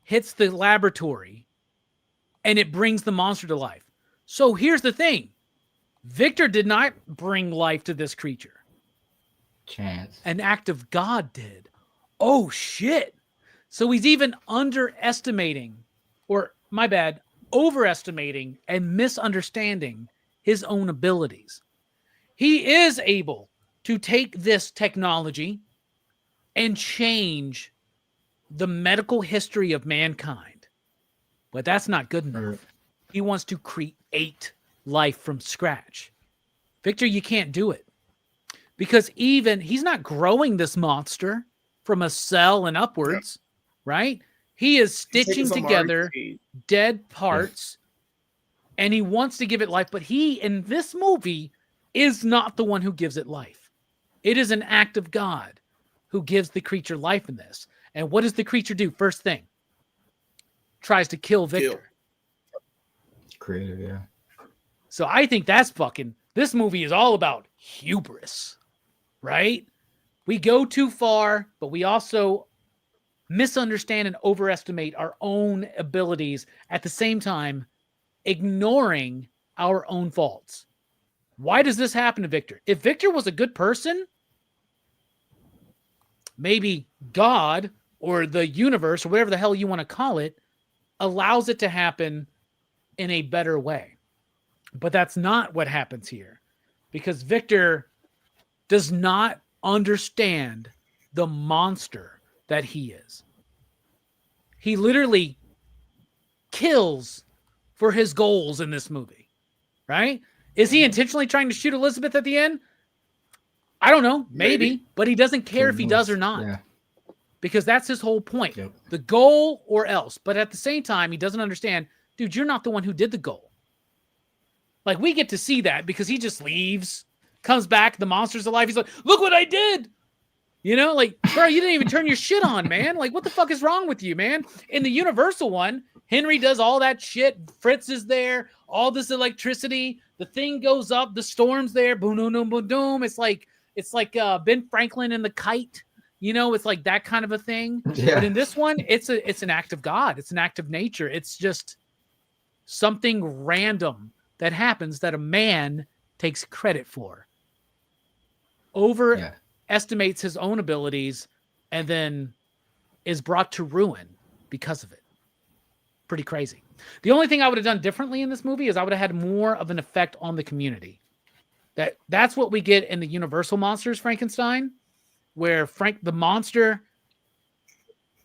hits the laboratory and it brings the monster to life. So here's the thing. Victor did not bring life to this creature. Chance. An act of God did. Oh, shit. So he's even overestimating and misunderstanding his own abilities. He is able to take this technology and change the medical history of mankind. But that's not good enough. He wants to create life from scratch. Victor, you can't do it. Because even he's not growing this monster from a cell and upwards, right? He is stitching together dead parts and he wants to give it life. But he, in this movie, is not the one who gives it life. It is an act of God who gives the creature life in this. And what does the creature do? First thing, tries to kill Victor. Creative, yeah. So I think that's fucking, this movie is all about hubris, right? We go too far, but we also misunderstand and overestimate our own abilities at the same time, ignoring our own faults. Why does this happen to Victor? If Victor was a good person, maybe God or the universe or whatever the hell you want to call it allows it to happen in a better way. But that's not what happens here, because Victor does not understand the monster that he is. He literally kills for his goals in this movie, right? Is he intentionally trying to shoot Elizabeth at the end? I don't know, maybe. But he doesn't care if he does or not. Yeah. Because that's his whole point. Yep. The goal or else. But at the same time, he doesn't understand, dude, you're not the one who did the goal. Like, we get to see that because he just leaves, comes back, the monster's alive. He's like, look what I did. You know, like, bro, you didn't even turn your shit on, man. Like, what the fuck is wrong with you, man? In the Universal one, Henry does all that shit. Fritz is there, all this electricity. The thing goes up, the storm's there. Boom, boom, boom, boom, boom. It's like Ben Franklin and the kite. You know, it's like that kind of a thing. Yeah. But in this one, it's an act of God. It's an act of nature. It's just something random that happens that a man takes credit for. Overestimates his own abilities and then is brought to ruin because of it. Pretty crazy. The only thing I would have done differently in this movie is I would have had more of an effect on the community. That's what we get in the Universal Monsters Frankenstein, where the monster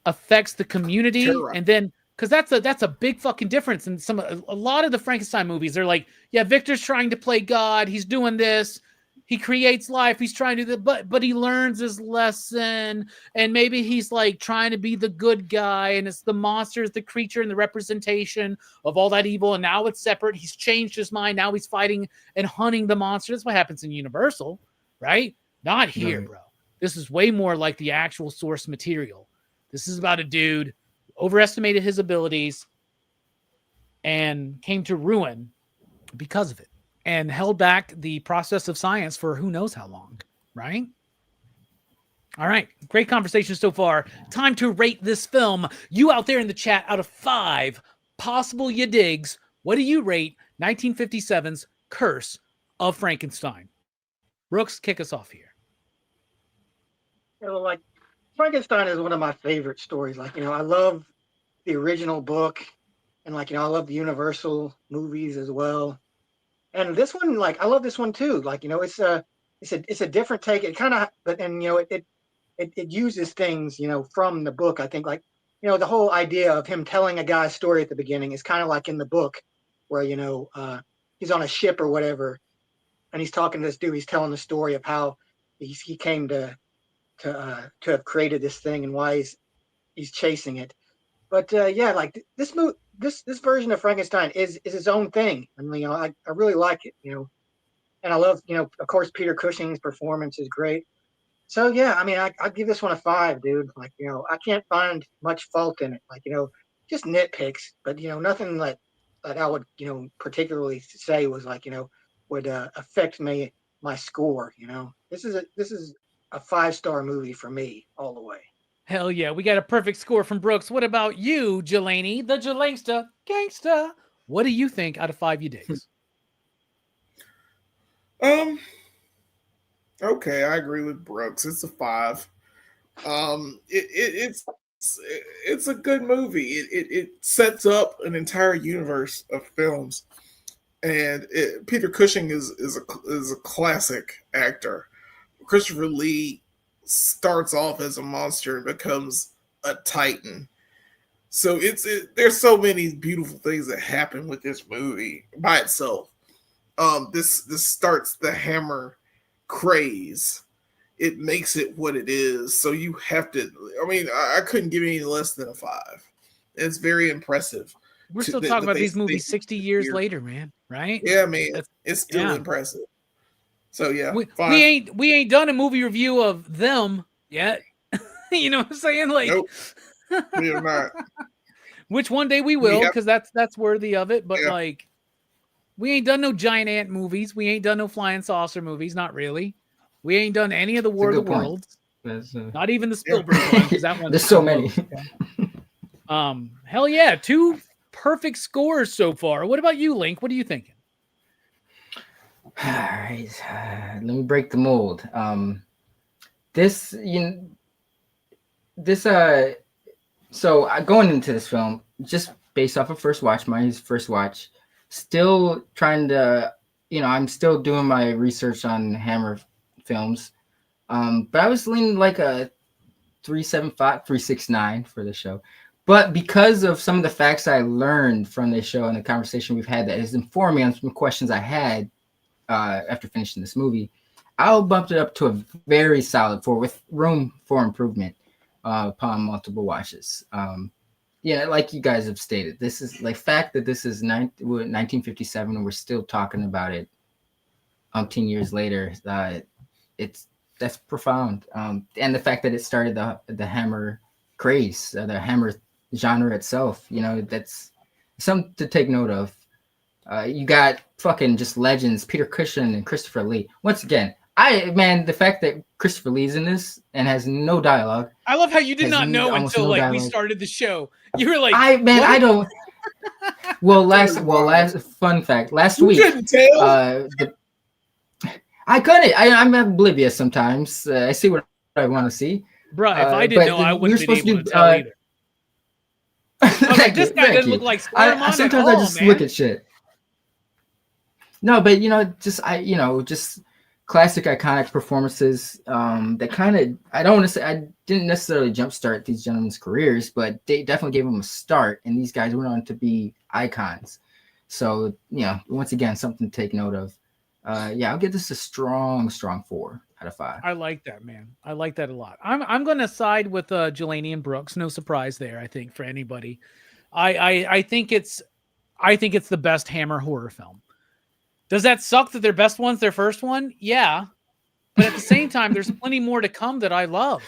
affects the community, and then because that's a big fucking difference. And a lot of the Frankenstein movies, they're like, yeah, Victor's trying to play God, he's doing this, he creates life, he's trying to do that, but he learns his lesson, and maybe he's like trying to be the good guy, and it's the monster is the creature and the representation of all that evil, and now it's separate. He's changed his mind, now he's fighting and hunting the monster. That's what happens in Universal, right? Not here, bro. This is way more like the actual source material. This is about a dude who overestimated his abilities and came to ruin because of it, and held back the process of science for who knows how long, right? All right. Great conversation so far. Time to rate this film. You out there in the chat, out of 5 possible you digs, what do you rate 1957's Curse of Frankenstein? Brooks, kick us off here. You know, like, Frankenstein is one of my favorite stories. Like, you know, I love the original book, and like, you know, I love the Universal movies as well. And this one, like, I love this one too. Like, you know, it's a different take. It kind of, but and you know, it uses things, you know, from the book. I think, like, you know, the whole idea of him telling a guy's story at the beginning is kind of like in the book, where, you know, he's on a ship or whatever, and he's talking to this dude. He's telling the story of how he came to have created this thing and why he's chasing it. But yeah, like this version of Frankenstein is its own thing. I mean, you know, I really like it, you know, and I love, you know, of course, Peter Cushing's performance is great. So yeah, I mean, I'd give this one a 5, dude. Like, you know, I can't find much fault in it. Like, you know, just nitpicks, but you know, nothing that I would, you know, particularly say was like, you know, would affect my score. You know, this is a 5-star movie for me all the way. Hell yeah, we got a perfect score from Brooks. What about you, Jelani, the Jelangsta gangsta? What do you think out of 5 you digs? Okay, I agree with Brooks. It's a 5. It's a good movie. It sets up an entire universe of films, and Peter Cushing is a classic actor. Christopher Lee starts off as a monster and becomes a titan. So there's so many beautiful things that happen with this movie by itself. this starts the Hammer craze. It makes it what it is. So you have to. I mean, I couldn't give any less than a 5. It's very impressive. We're still talking about these movies 60 years later, man. Right? Yeah, man. It's still impressive. So yeah, we ain't done a movie review of them yet. You know what I'm saying? Like, nope, we are not. Which one day we will, because that's worthy of it. But like, we ain't done no giant ant movies. We ain't done no flying saucer movies. Not really. We ain't done any of the War of the Worlds. Not even the Spielberg one. That one. There's so many. Hell yeah, 2 perfect scores so far. What about you, Link? What are you thinking? All right, let me break the mold. So going into this film, just based off of my first watch, still trying to, I'm still doing my research on Hammer films. But I was leaning like a 3.75, 3.69 for the show. But because of some of the facts I learned from this show and the conversation we've had that has informed me on some questions I had after finishing this movie, I'll bump it up to a very solid 4 with room for improvement upon multiple watches. Like you guys have stated, this is like fact that this is 1957 and we're still talking about it 10 years later. That's profound. And the fact that it started the Hammer craze, the Hammer genre itself, that's something to take note of. You got fucking just legends, Peter Cushing and Christopher Lee. Once again, the fact that Christopher Lee's in this and has no dialogue. I love how you did not know until we started the show. You were like, I don't. Last fun fact. Last week, I couldn't. I'm oblivious sometimes. I see what I want to see. Bro, if I didn't know, I wouldn't be able to tell either. This guy doesn't look like Squirremont sometimes at all, I just man. look at shit. No, but just classic iconic performances that kind of, I don't want to say, I didn't necessarily jumpstart these gentlemen's careers, but they definitely gave them a start, and these guys went on to be icons. So, once again, something to take note of. I'll give this a strong 4 out of 5. I like that, man. I like that a lot. I'm going to side with Jelani and Brooks. No surprise there, I think, for anybody. I think it's the best Hammer horror film. Does that suck that their best one's their first one? Yeah. But at the same time, there's plenty more to come that I love.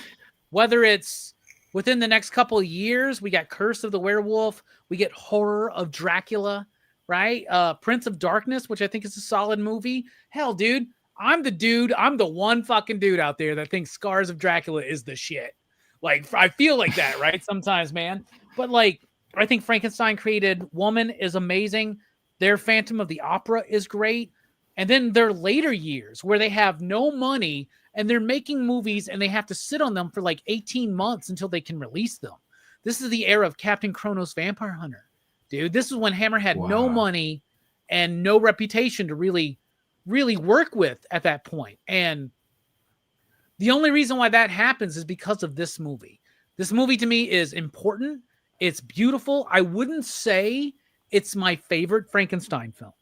Whether it's within the next couple of years, we got Curse of the Werewolf, we get Horror of Dracula, right? Prince of Darkness, which I think is a solid movie. Hell, dude, I'm the one fucking dude out there that thinks Scars of Dracula is the shit. Like, I feel like that, right? Sometimes, man. But like, I think Frankenstein Created Woman is amazing. Their Phantom of the Opera is great. And then their later years where they have no money and they're making movies and they have to sit on them for like 18 months until they can release them. This is the era of Captain Kronos Vampire Hunter. Dude, this is when Hammer had no money and no reputation to really work with at that point. And the only reason why that happens is because of this movie. This movie to me is important. It's beautiful. I wouldn't say it's my favorite Frankenstein film.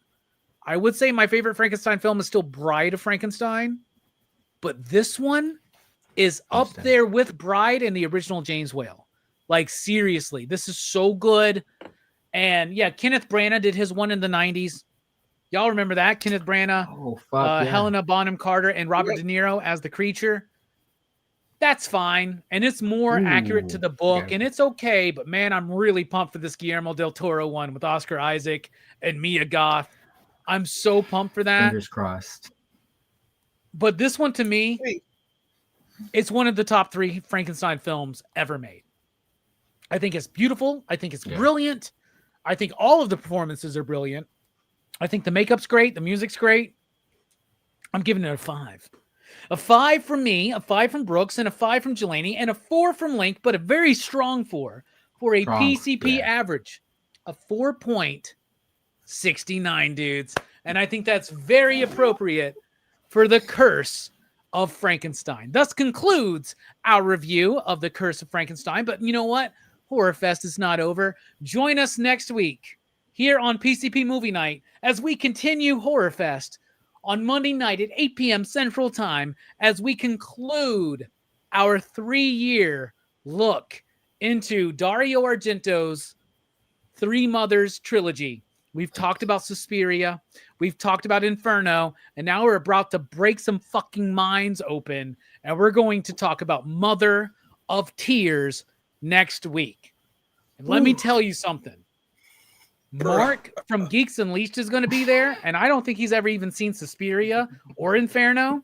I would say my favorite Frankenstein film is still Bride of Frankenstein, but this one is up there with Bride and the original James Whale. Like, seriously, this is so good. And yeah, Kenneth Branagh did his one in the 90s. Y'all remember that? Kenneth Branagh, Helena Bonham Carter, and Robert De Niro as the creature. That's fine. And it's more accurate to the book, and it's okay. But man, I'm really pumped for this Guillermo del Toro one with Oscar Isaac and Mia Goth. I'm so pumped for that. Fingers crossed. But this one, to me, it's one of the top 3 Frankenstein films ever made. I think it's beautiful. I think it's brilliant. I think all of the performances are brilliant. I think the makeup's great. The music's great. I'm giving it a 5. A 5 from me, a 5 from Brooks, and a 5 from Jelani, and a 4 from Link, but a very strong 4 for a PCP average of 4.69, dudes. And I think that's very appropriate for The Curse of Frankenstein. Thus concludes our review of The Curse of Frankenstein. But you know what? Horrorfest is not over. Join us next week here on PCP Movie Night as we continue Horrorfest on Monday night at 8 p.m. Central Time as we conclude our 3-year look into Dario Argento's Three Mothers trilogy. We've talked about Suspiria, we've talked about Inferno, and now we're about to break some fucking minds open, and we're going to talk about Mother of Tears next week. And let me tell you something. Mark from Geeks Unleashed is going to be there, and I don't think he's ever even seen Suspiria or Inferno.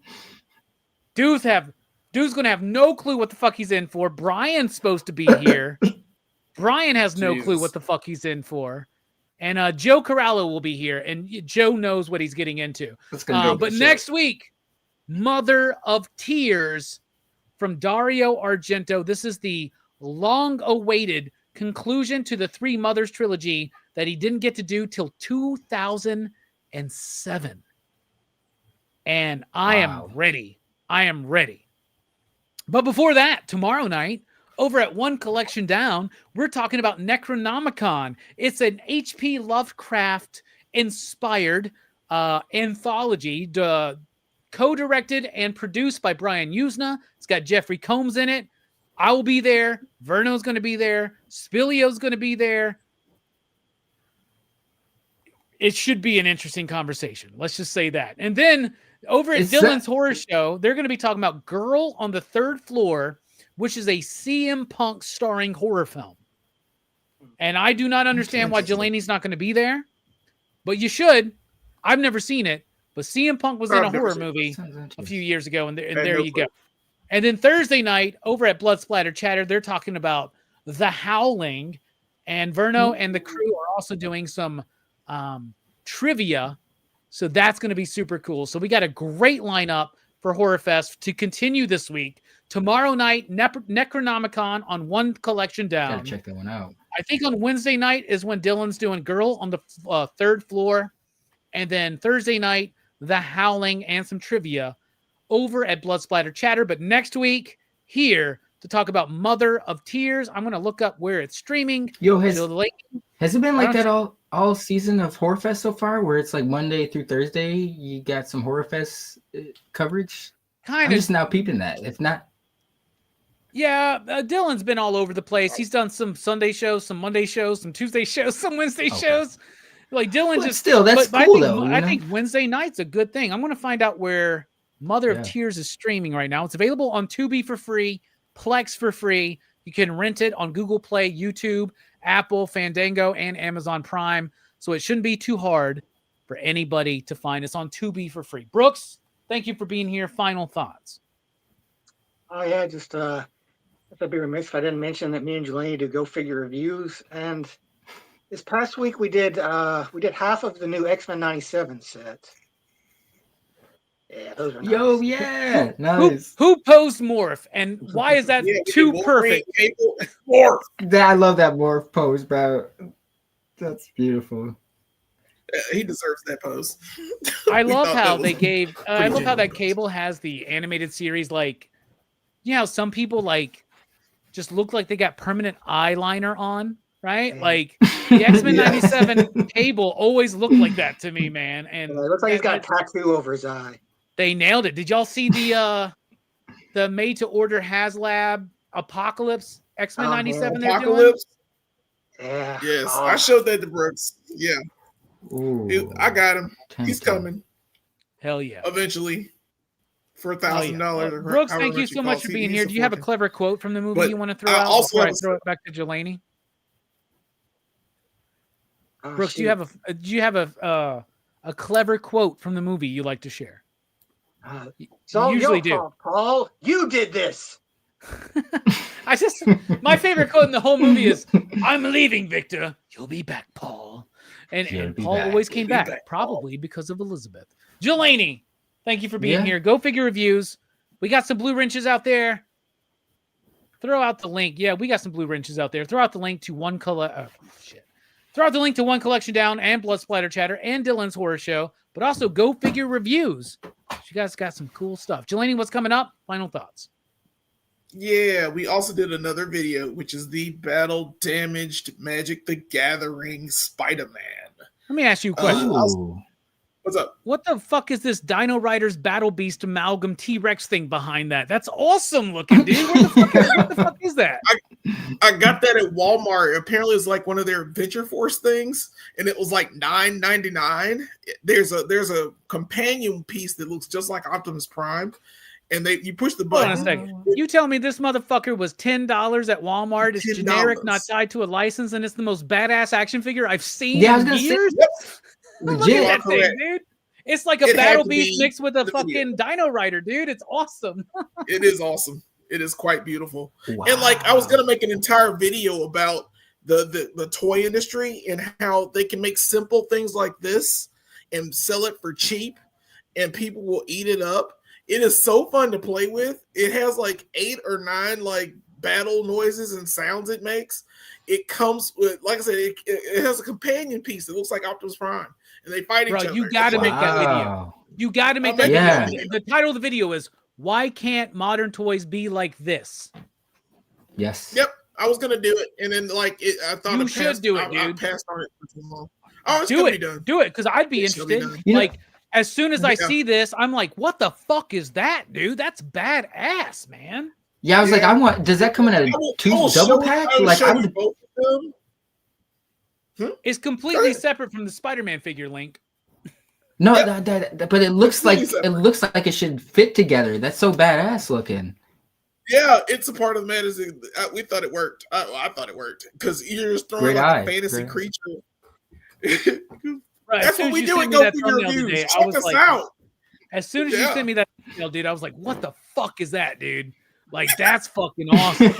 Dude's going to have no clue what the fuck he's in for. Brian's supposed to be here. Brian has no clue what the fuck he's in for. And Joe Corallo will be here, and Joe knows what he's getting into. But next week, Mother of Tears from Dario Argento. This is the long-awaited conclusion to the Three Mothers trilogy that he didn't get to do till 2007. And I am ready. I am ready. But before that, tomorrow night, over at One Collection Down, we're talking about Necronomicon. It's an H.P. Lovecraft-inspired anthology, co-directed and produced by Brian Usna. It's got Jeffrey Combs in it. I will be there. Verno's going to be there. Spilio's going to be there. It should be an interesting conversation. Let's just say that. And then over at Dylan's Horror Show, they're going to be talking about Girl on the Third Floor, which is a CM Punk starring horror film. And I do not understand why Jelani's not going to be there, but you should. I've never seen it, but CM Punk was in a horror movie a few years ago, and there you go. And then Thursday night, over at Blood Splatter Chatter, they're talking about The Howling, and Verno and the crew are also doing some trivia, so that's going to be super cool. So we got a great lineup for Horrorfest to continue this week. Tomorrow night, Necronomicon on One Collection Down. Gotta check that one out. I think on Wednesday night is when Dylan's doing Girl on the Third Floor, and then Thursday night, The Howling and some trivia over at Blood Splatter Chatter. But next week, here to talk about Mother of Tears, I'm going to look up where it's streaming. Yo, has it been like that all season of Horrorfest so far, where it's like Monday through Thursday, you got some Horrorfest coverage? I'm just now peeping that. If not. Yeah, Dylan's been all over the place. He's done some Sunday shows, some Monday shows, some Tuesday shows, some Wednesday shows. Like Dylan just still, that's cool though. I think Wednesday night's a good thing. I'm going to find out where Mother of Tears is streaming right now. It's available on Tubi for free, Plex for free. You can rent it on Google Play, YouTube, Apple, Fandango, and Amazon Prime. So it shouldn't be too hard for anybody to find. It's on Tubi for free. Brooks, thank you for being here. Final thoughts. Oh yeah, just I'd be remiss if I didn't mention that me and Jelani do Go Figure reviews, and this past week we did half of the new X-Men 97 set. Yeah, those are nice. Yo, yeah, nice. Who posed Morph, and why is that too perfect? Morph. I love that Morph pose, bro. That's beautiful. He deserves that pose. I love how they gave. I love how that Cable has the animated series. Like, you know, how some people like just look like they got permanent eyeliner on, right? Like the X-Men 97 Cable always looked like that to me, man. And it looks like he's got a tattoo over his eye. They nailed it. Did y'all see the made to order HasLab Apocalypse X-Men 97 Apocalypse? Yeah. Yes, I showed that to Brooks. Yeah. Ooh, I got him. He's coming. Hell yeah. Eventually. For $1,000. Brooks, thank you so much for being here. Do you have a clever quote from the movie you want to throw out before I throw it back to Jelani? Brooks, do you have a clever quote from the movie you like to share? So you usually do. Paul, you did this. My favorite quote in the whole movie is, "I'm leaving, Victor. You'll be back, Paul." And Paul always came back, probably because of Elizabeth. Jelani, thank you for being here. Go Figure reviews. We got some blue wrenches out there. Throw out the link. Yeah, we got some blue wrenches out there. Throw out the link to One Collection Down and Blood Splatter Chatter and Dylan's Horror Show, but also Go Figure reviews. You guys got some cool stuff. Jelani, what's coming up? Final thoughts. Yeah, we also did another video, which is the Battle Damaged Magic the Gathering Spider-Man. Let me ask you a question. What's up? What the fuck is this Dino Riders Battle Beast amalgam T-Rex thing behind that? That's awesome looking, dude. What the fuck is that? I got that at Walmart. Apparently, it's like one of their Adventure Force things, and it was like $9.99. There's a companion piece that looks just like Optimus Prime, and you push the button. Hold on a second. You tell me this motherfucker was $10 at Walmart. It's $10. generic, not tied to a license, and it's the most badass action figure I've seen Yeah, I was in gonna years. say, Look legit. at that thing, dude. It's like a It had Battle to Beast be mixed with a the fucking Dino Rider, dude. It's awesome. It is awesome. It is quite beautiful. Wow. And like I was gonna make an entire video about the toy industry and how they can make simple things like this and sell it for cheap, and people will eat it up. It is so fun to play with. It has like 8 or 9 like battle noises and sounds it makes. It comes with, like I said, it has a companion piece that looks like Optimus Prime, and they fight each other. You got to make that video. You got to make that Yeah. video. The title of the video is "Why Can't Modern Toys Be Like This?" Yes. Yep, I was gonna do it, and then like I thought You it should passed, do it, I dude. passed on it for too long. Oh, it's Do gonna it. be done. Do it, because I'd be It shall be interested. done. You know- Like, as soon as I Yeah. see this, I'm like, what the fuck is that, dude? That's badass, man. Yeah, I was like, Yeah. I want. Does that come in a I will double show you- pack? I will Like, show I you would. both of them. It's completely separate from the Spider-Man figure link. No, Yep. but it looks like Completely it looks like it should fit together. That's so badass looking. Yeah, it's a part of the medicine. We thought it worked. I thought it worked because you're just throwing Great like eye. a fantasy Great. creature. Right. That's what we do at Go Figure Reviews. Check us out. As soon as you Yeah. sent me that email, dude, I was like, what the fuck is that, dude? Like, that's fucking awesome.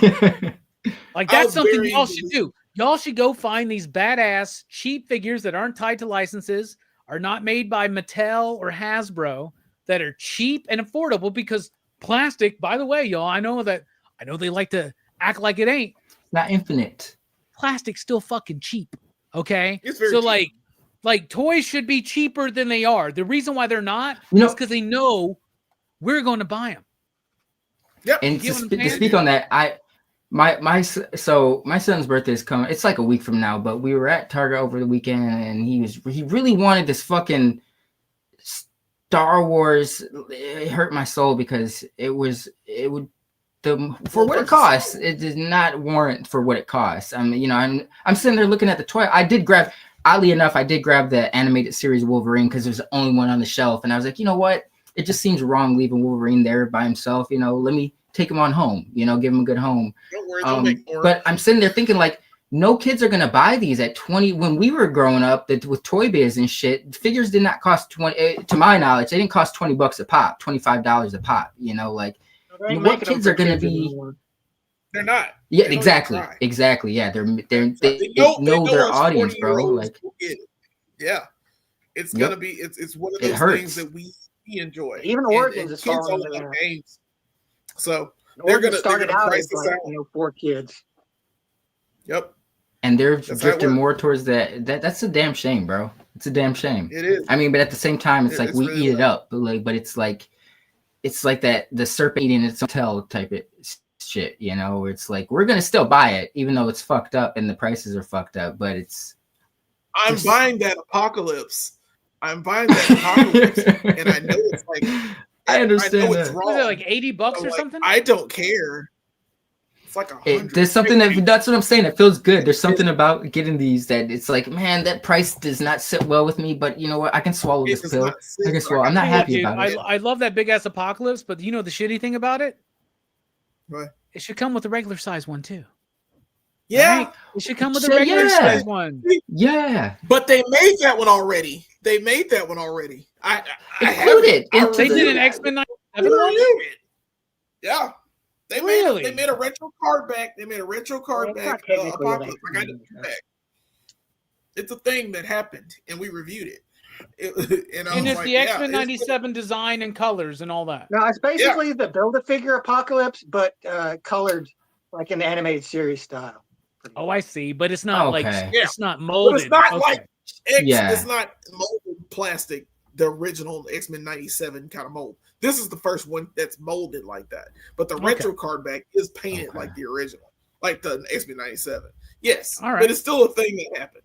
Like, I that's was something very y'all into should this. do. Y'all should go find these badass cheap figures that aren't tied to licenses, are not made by Mattel or Hasbro, that are cheap and affordable, because plastic, by the way, y'all, I know they like to act like it ain't. Not infinite. Plastic's still fucking cheap. Okay. It's very So cheap. like toys should be cheaper than they are. The reason why they're not You know- is because they know we're going to buy them. Yep. And get to, what I'm to saying? speak on that, my son's birthday is coming. It's like a week from now, but we were at Target over the weekend, and he really wanted this fucking Star Wars. It hurt my soul because for what it costs, it did not warrant for what it costs. I mean, I'm sitting there looking at the toy. Oddly enough, I did grab the animated series Wolverine because there's the only one on the shelf, and I was like, you know what? It just seems wrong leaving Wolverine there by himself. Let me take him on home. Give him a good home. Don't worry, they'll make more. But I'm sitting there thinking, like, no kids are gonna buy these at 20. When we were growing up, that with Toy Biz and shit, figures did not cost 20. To my knowledge, they didn't cost $20 a pop, $25 a pop. Like, They ain't what making them kids for are gonna kids be? anymore. They're not. Yeah, They don't exactly, even try. exactly. Yeah, they They know their us audience, bro. 40-year-olds Like, will get it. Yeah, it's Yep. gonna be. It's one of It those hurts. things that we enjoy. Even And- Origins and is kids falling only into like that. games, so Origins they're gonna price as this like, out. 4 kids. Yep, and they're That's how it drifting works. more towards that. That's a damn shame, bro. It's a damn shame. it is. I mean, but at the same time, it's like It's we really eat it up, but it's like that the serpent eating its own tail type of shit. It's like we're gonna still buy it, even though it's fucked up and the prices are fucked up. But it's I'm just- buying that apocalypse. I'm buying that apocalypse, and I know it's like I understand I know it's that. wrong. Was it like $80 So, or like, something? I don't care. It's like There's something that's what I'm saying. It feels good. There's something about getting these that it's like, man, that price does not sit well with me. But you know what? I can swallow this pill. I can swallow. I'm not Tell you what, happy dude, about it. I love that big ass apocalypse, but you know the shitty thing about it? What? It should come with a regular size one too. Yeah, Right? It should come with a Shit, regular yeah. size one. Yeah, but they made that one already. I included. They did an it. X-Men I 97 one? reviewed it. Yeah. Really? They made a retro card back. They made a retro card It's back. not technically Apocalypse. like I got it back. It's a thing that happened, and we reviewed it. And I And was it's like, the yeah, X-Men it's- 97 design and colors and all that. No, it's basically the Build-A-Figure Apocalypse, but colored like in the animated series style. Oh, I see, but it's not like Okay. it's not But molded. it's not Okay. like Yeah. It's not molded plastic, the original X-Men 97 kind of mold. This is the first one that's molded like that. But the Okay. retro card back is painted like the original, like the X-Men 97. Yes. All right. But it's still a thing that happened.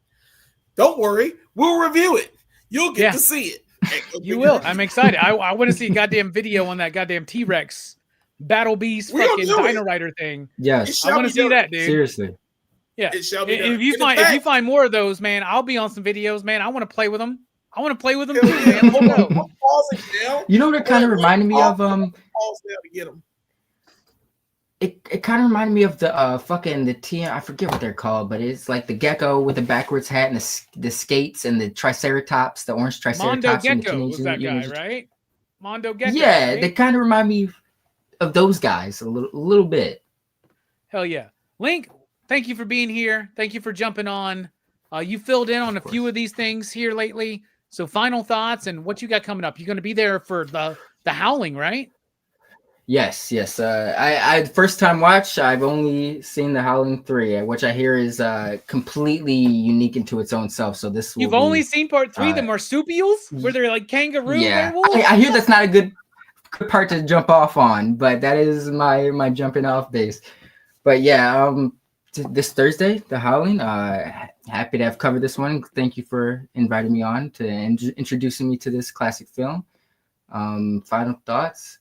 Don't worry, we'll review it. You'll get to see it. You will. I'm excited. I want to see a goddamn video on that goddamn T-Rex Battle Beast fucking Dino Rider thing. Yes, I want to see that, dude. Seriously. Yeah. It shall be done. If you find more of those, man, I'll be on some videos, man. I want to play with them. I want to play with them too, man. You know what it kind of reminded me of? It kind of reminded me of the I forget what they're called, but it's like the gecko with the backwards hat and the skates and the triceratops, the orange triceratops. Mondo Gecko was that guy, right? Mondo Gecko. Yeah, right? they kind of remind me of those guys a little bit. Hell yeah. Link, thank you for being here. Thank you for jumping on. You filled in on a few of these things here lately. So final thoughts and what you got coming up. You're going to be there for the Howling, right? Yes. I first time watch. I've only seen the Howling 3, which I hear is completely unique into its own self. So this you've only seen part 3, the marsupials, where they're like kangaroo werewolves. I hear that's not a good part to jump off on, but that is my jumping off base. But yeah, this Thursday, the Howling. Happy to have covered this one. Thank you for inviting me on to introducing me to this classic film. Final thoughts.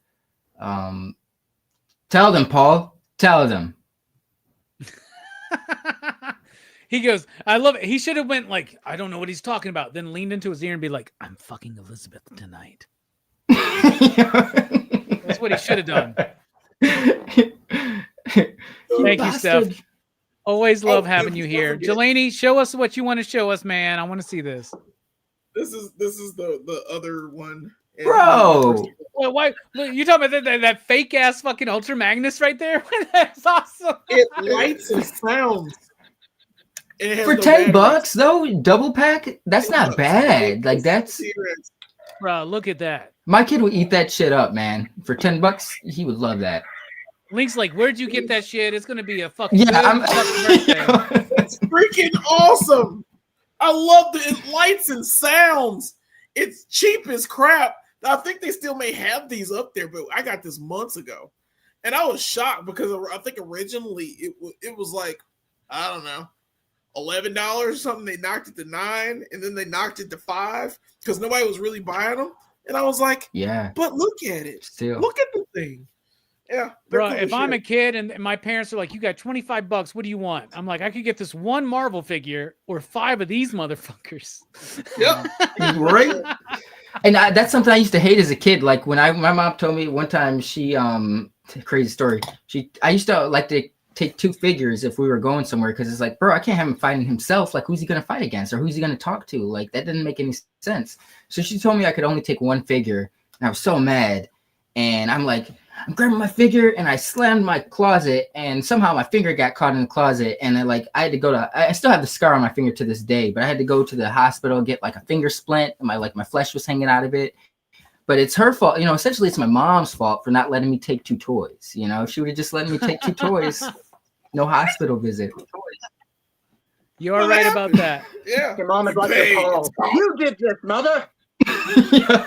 Tell them, Paul. Tell them. He goes, I love it. He should have went like, I don't know what he's talking about. Then leaned into his ear and be like, I'm fucking Elizabeth tonight. That's what he should have done. Thank you, Steph. Always love having you here. Jelani, show us what you want to show us, man. I want to see this. This is the other one. Bro. Well, why you talking about that fake ass fucking Ultra Magnus right there? That's awesome. It lights and sounds. For $10 though, double pack, that's not bad. Like that's bro, look at that. My kid would eat that shit up, man. For $10, he would love that. Link's like, where'd you get that shit? It's gonna be a fucking fucking birthday. It's freaking awesome. I love it lights and sounds. It's cheap as crap. I think they still may have these up there, but I got this months ago, and I was shocked because I think originally it was like, I don't know, $11 or something. They knocked it to $9, and then they knocked it to $5 because nobody was really buying them. And I was like, yeah, but look at it. Still, look at the thing. Yeah, bro. If I'm a kid and my parents are like, "You got $25. What do you want?" I'm like, "I could get this one Marvel figure or 5 of these motherfuckers." Yep, right. And that's something I used to hate as a kid. Like when my mom told me one time, she crazy story. I used to like to take 2 figures if we were going somewhere because it's like, bro, I can't have him fighting himself. Like, who's he gonna fight against or who's he gonna talk to? Like that didn't make any sense. So she told me I could only take 1 figure, and I was so mad. And I'm like, I'm grabbing my figure, and I slammed my closet, and somehow my finger got caught in the closet, and I had to go to. I still have the scar on my finger to this day, but I had to go to the hospital and get like a finger splint, and my flesh was hanging out of it. But it's her fault, essentially, it's my mom's fault for not letting me take 2 toys. If she would have just let me take 2 toys, no hospital visit. You are right about that. Yeah, your mom is like Paul. You did this, mother.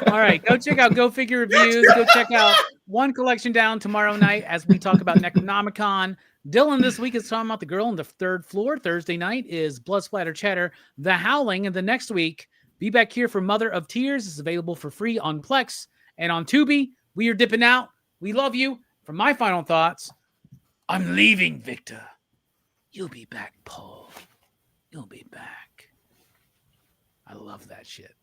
All right, go check out Go Figure Reviews. Go check out One Collection Down tomorrow night as we talk about Necronomicon. Dylan this week is talking about The Girl on the Third Floor. Thursday night is Blood Splatter Cheddar, The Howling. And the next week, be back here for Mother of Tears. It's available for free on Plex and on Tubi. We are dipping out. We love you. For my final thoughts, I'm leaving, Victor. You'll be back, Paul. You'll be back. I love that shit.